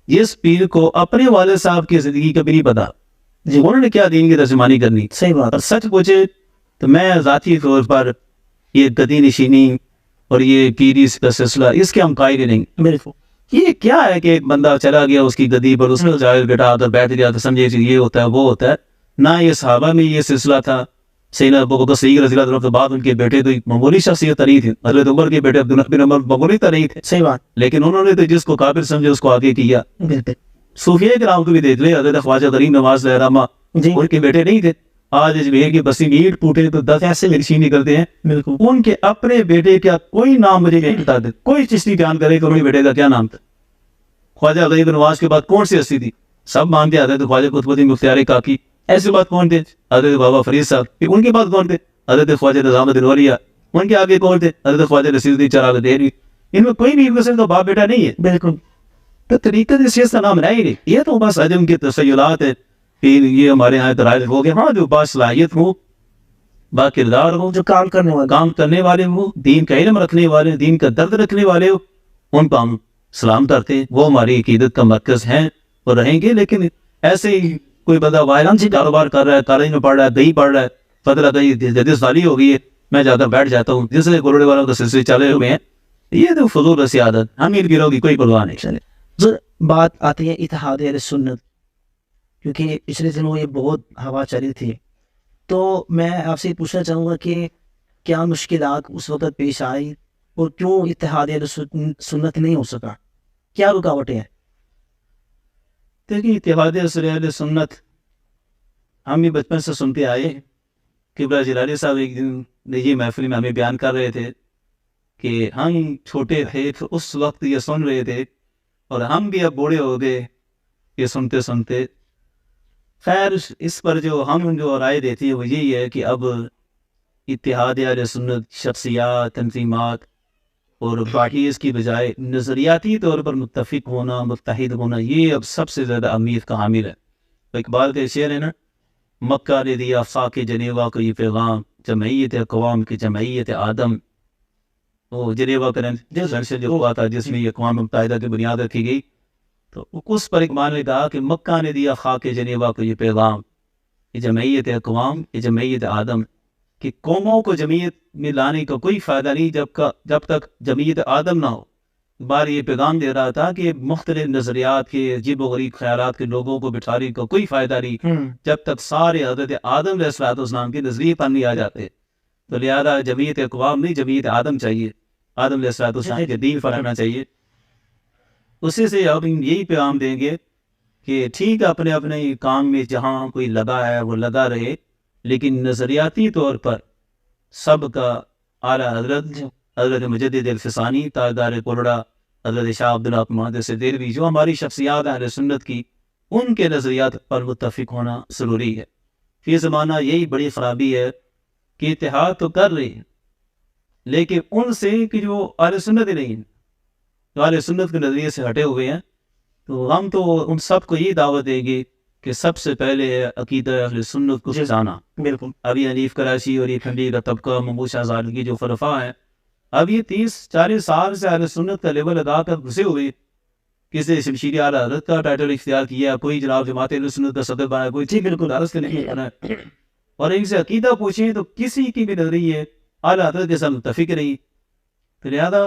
جس پیر کو اپنے والد صاحب کی زندگی کبھی نہیں پتا جی انہوں نے کیا دین کی ترجمانی کرنی. صحیح بات. اور سچ پوچھے تو میں ذاتی طور پر یہ گدی نشینی اور یہ پیری کا سلسلہ اس کے ہم قائل نہیں. بالکل. یہ کیا ہے کہ ایک بندہ چلا گیا اس کی گدی پر، اس میں جائز بیٹھا تو بیٹھ گیا تو سمجھے یہ ہوتا ہے وہ ہوتا ہے. نہ یہ صحابہ میں یہ سلسلہ تھا. سیدنا ابوبکر صدیق رضی اللہ عنہ کے بعد ان کے بیٹے تو معمولی شخصیت نہیں تھی. حضرت عمر کے بیٹے عبداللہ بن عمر معمولی تو نہیں تھے. صحیح بات. لیکن انہوں نے تو جس کو کافر سمجھے اس کو آگے کیا. بالکل. صوفیہ کرام کو بھی دیکھ لے، حضرت خواجہ غریب نواز لہرامہ جی ان کے بیٹے نہیں تھے. آج اجمیر کی بسی اینٹ ٹوٹے تو 10 ایسے مرشی نکلتے ہیں. بالکل. ان کے اپنے بیٹے کا کوئی نام مجھے نہیں بتا دے، کوئی چشتی بیان کرے کہ ان کے بیٹے کا کیا نام تھا. خواجہ غریب نواز کے بعد کون سی ہستی تھی؟ سب مانتے حضرت خواجہ قطب الدین مختار کاکی، ایسی بات کون تھے؟ حضرت بابا فرید صاحب، پھر ان کے بعد کون تھے؟ حضرت خواجہ نظام الدین اولیاء، ان کے آگے کون تھے؟ حضرت خواجہ نصیر الدین چراغ دہلوی۔ ان میں کوئی بھی ایک دوسرے کا باپ بیٹا نہیں ہے۔ بالکل، تو طریقت اس چیز کا نام ہے ہی نہیں، یہ تو بس عجم کے تسیلات ہے کہ یہ ہمارے یہاں درائل ہو گئے۔ ہاں جو باصلاحیت ہو، با کردار ہو، جو کام کرنے والے ہو، دین کا علم رکھنے والے، دین کا درد رکھنے والے ہو، ان کو ہم سلام کرتے ہیں، وہ ہماری عقیدت کا مرکز ہیں اور رہیں گے۔ لیکن ایسے ہی کوئی بندہ وائران سے کاروبار کر رہا ہے، کالج میں پڑھ رہا ہے، دہی پڑھ رہا ہے، پتہ لگا یہ جدید سالی ہو گئی ہے، میں جا کر بیٹھ جاتا ہوں، جس سے گروڑے والوں کا سلسلے چلے ہوئے ہیں، یہ تو فضول رسی عادت، امیر گروہ کی کوئی پرواہ نہیں۔ چلے بات آتی ہے اتحاد اہل سنت، کیونکہ پچھلے دنوں یہ بہت ہوا چلی تھی، تو میں آپ سے پوچھنا چاہوں گا کہ کیا مشکلات اس وقت پیش آئی اور کیوں اتحاد اہل سنت نہیں ہو سکا، کیا رکاوٹیں ہیں؟ دیکھیے اتحاد اہل سنت ہم بھی بچپن سے سنتے آئے ہیں۔ قبلہ جلالی صاحب ایک دن نجی محفل میں ہمیں بیان کر رہے تھے کہ ہم چھوٹے تھے تو اس وقت یہ سن رہے تھے اور ہم بھی اب بوڑھے ہو گئے یہ سنتے سنتے۔ خیر اس پر جو ہم جو رائے دیتی ہے وہ یہی ہے کہ اب اتحاد اہل سنت شخصیات، تنظیمات اور پارٹیز کی بجائے نظریاتی طور پر متفق ہونا، متحد ہونا، یہ اب سب سے زیادہ اہمیت کا حامل ہے۔ اقبال کا شعر ہے نا، مکہ نے دیا خاک جنیوا کو یہ پیغام، جمعیت اقوام کی جمعیت آدم۔ وہ جنیوا کنونشن جو ہوا تھا جس میں یہ اقوام متحدہ کی بنیاد رکھی گئی، تو اس پر اقبال نے کہا کہ مکہ نے دیا خاک جنیوا کو یہ پیغام، یہ جمعیت اقوام، یہ جمعیت آدم، کہ قوموں کو جمعیت میں لانے کا کوئی فائدہ نہیں جب تک جمعیت آدم نہ ہو۔ بار یہ پیغام دے رہا تھا کہ مختلف نظریات کے، عجیب و غریب خیالات کے لوگوں کو بٹھانے کا کوئی فائدہ نہیں جب تک سارے حضرت آدم علیہ السلام کے نظریے پر نہیں آ جاتے۔ تو لہذا جمعیت اقوام نہیں، جمعیت آدم چاہیے، آدم علیہ السلام کے دین پر رہنا چاہیے۔ اسی سے اب یہی پیغام دیں گے کہ ٹھیک ہے اپنے اپنے کام میں جہاں کوئی لگا ہے وہ لگا رہے، لیکن نظریاتی طور پر سب کا اعلیٰ حضرت مجدد الفسانی، تاجدار کوڑا، حضرت شاہ عبدالحق محدث دہلوی، جو ہماری شخصیات اہل سنت کی، ان کے نظریات پر متفق ہونا ضروری ہے۔ فی زمانہ یہی بڑی خرابی ہے کہ اتحاد تو کر رہے ہیں لیکن ان سے کہ جو اہل سنت ہی نہیں ہیں، جو اہل سنت کے نظریے سے ہٹے ہوئے ہیں، تو ہم تو ان سب کو یہ دعوت دیں گے کہ سب سے پہلے عقیدہ اہل سنت کو جانا۔ بالکل، ابھی حنیف کراچی اور یہ ٹھنڈی کا طبقہ، محمود شاہ زاہد کی جو خلفاء ہیں، اب یہ 30-40 سال سے اہل سنت کا لیول ادا کر گھسے ہوئے، کسی نے شمشیر اعلیٰ حضرت کا ٹائٹل اختیار کیا، کوئی جناب جماعت اہل سنت کا صدر بنا، کوئی ٹھیک بالکل عرض کے نہیں بنا، اور ان سے عقیدہ پوچھیں تو کسی کی بھی نظریہ اعلیٰ حضرت کے ساتھ متفق نہیں۔ تو لہذا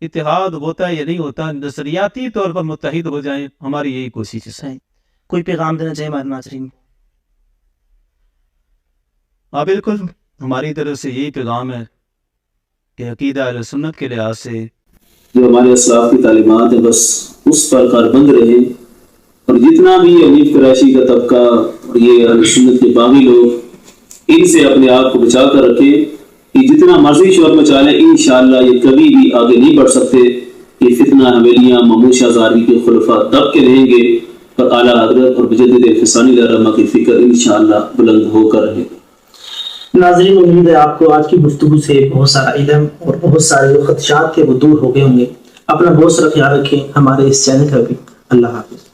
اتحاد ہوتا ہے یا نہیں ہوتا، نظریاتی طور پر متحد ہو جائیں، ہماری یہی کوشش ہے۔ صحیح، کوئی پیغام دینا چاہیے ہمارے ناظرین کو؟ ہاں بالکل، ہماری طرف سے یہی پیغام ہے کہ عقیدہ اہل سنت کے لحاظ سے جو ہمارے اسلاف کی تعلیمات ہیں بس اس پر کاربند رہے، اور جتنا بھی حنیف کراچی کا طبقہ اور یہ اہل سنت کے باغی لوگ، ان سے اپنے آپ کو بچا کر رکھیں کہ جتنا مرضی شور مچا لیں انشاءاللہ یہ کبھی بھی آگے نہیں بڑھ سکتے۔ یہ فتنہ حویلیاں محمود شاہ زاہد کے خلفاء دب کے رہیں گے اور اعلیٰ حضرت اور مجدد الفسانی رحمہ کی فکر انشاءاللہ بلند ہو کر رہے گا۔ ناظرین، امید ہے آپ کو آج کی گفتگو سے بہت سارا علم اور بہت سارے جو خدشات تھے وہ دور ہو گئے ہوں گے۔ اپنا بہت سارا خیال رکھیں، ہمارے اس چینل کا بھی۔ اللہ حافظ۔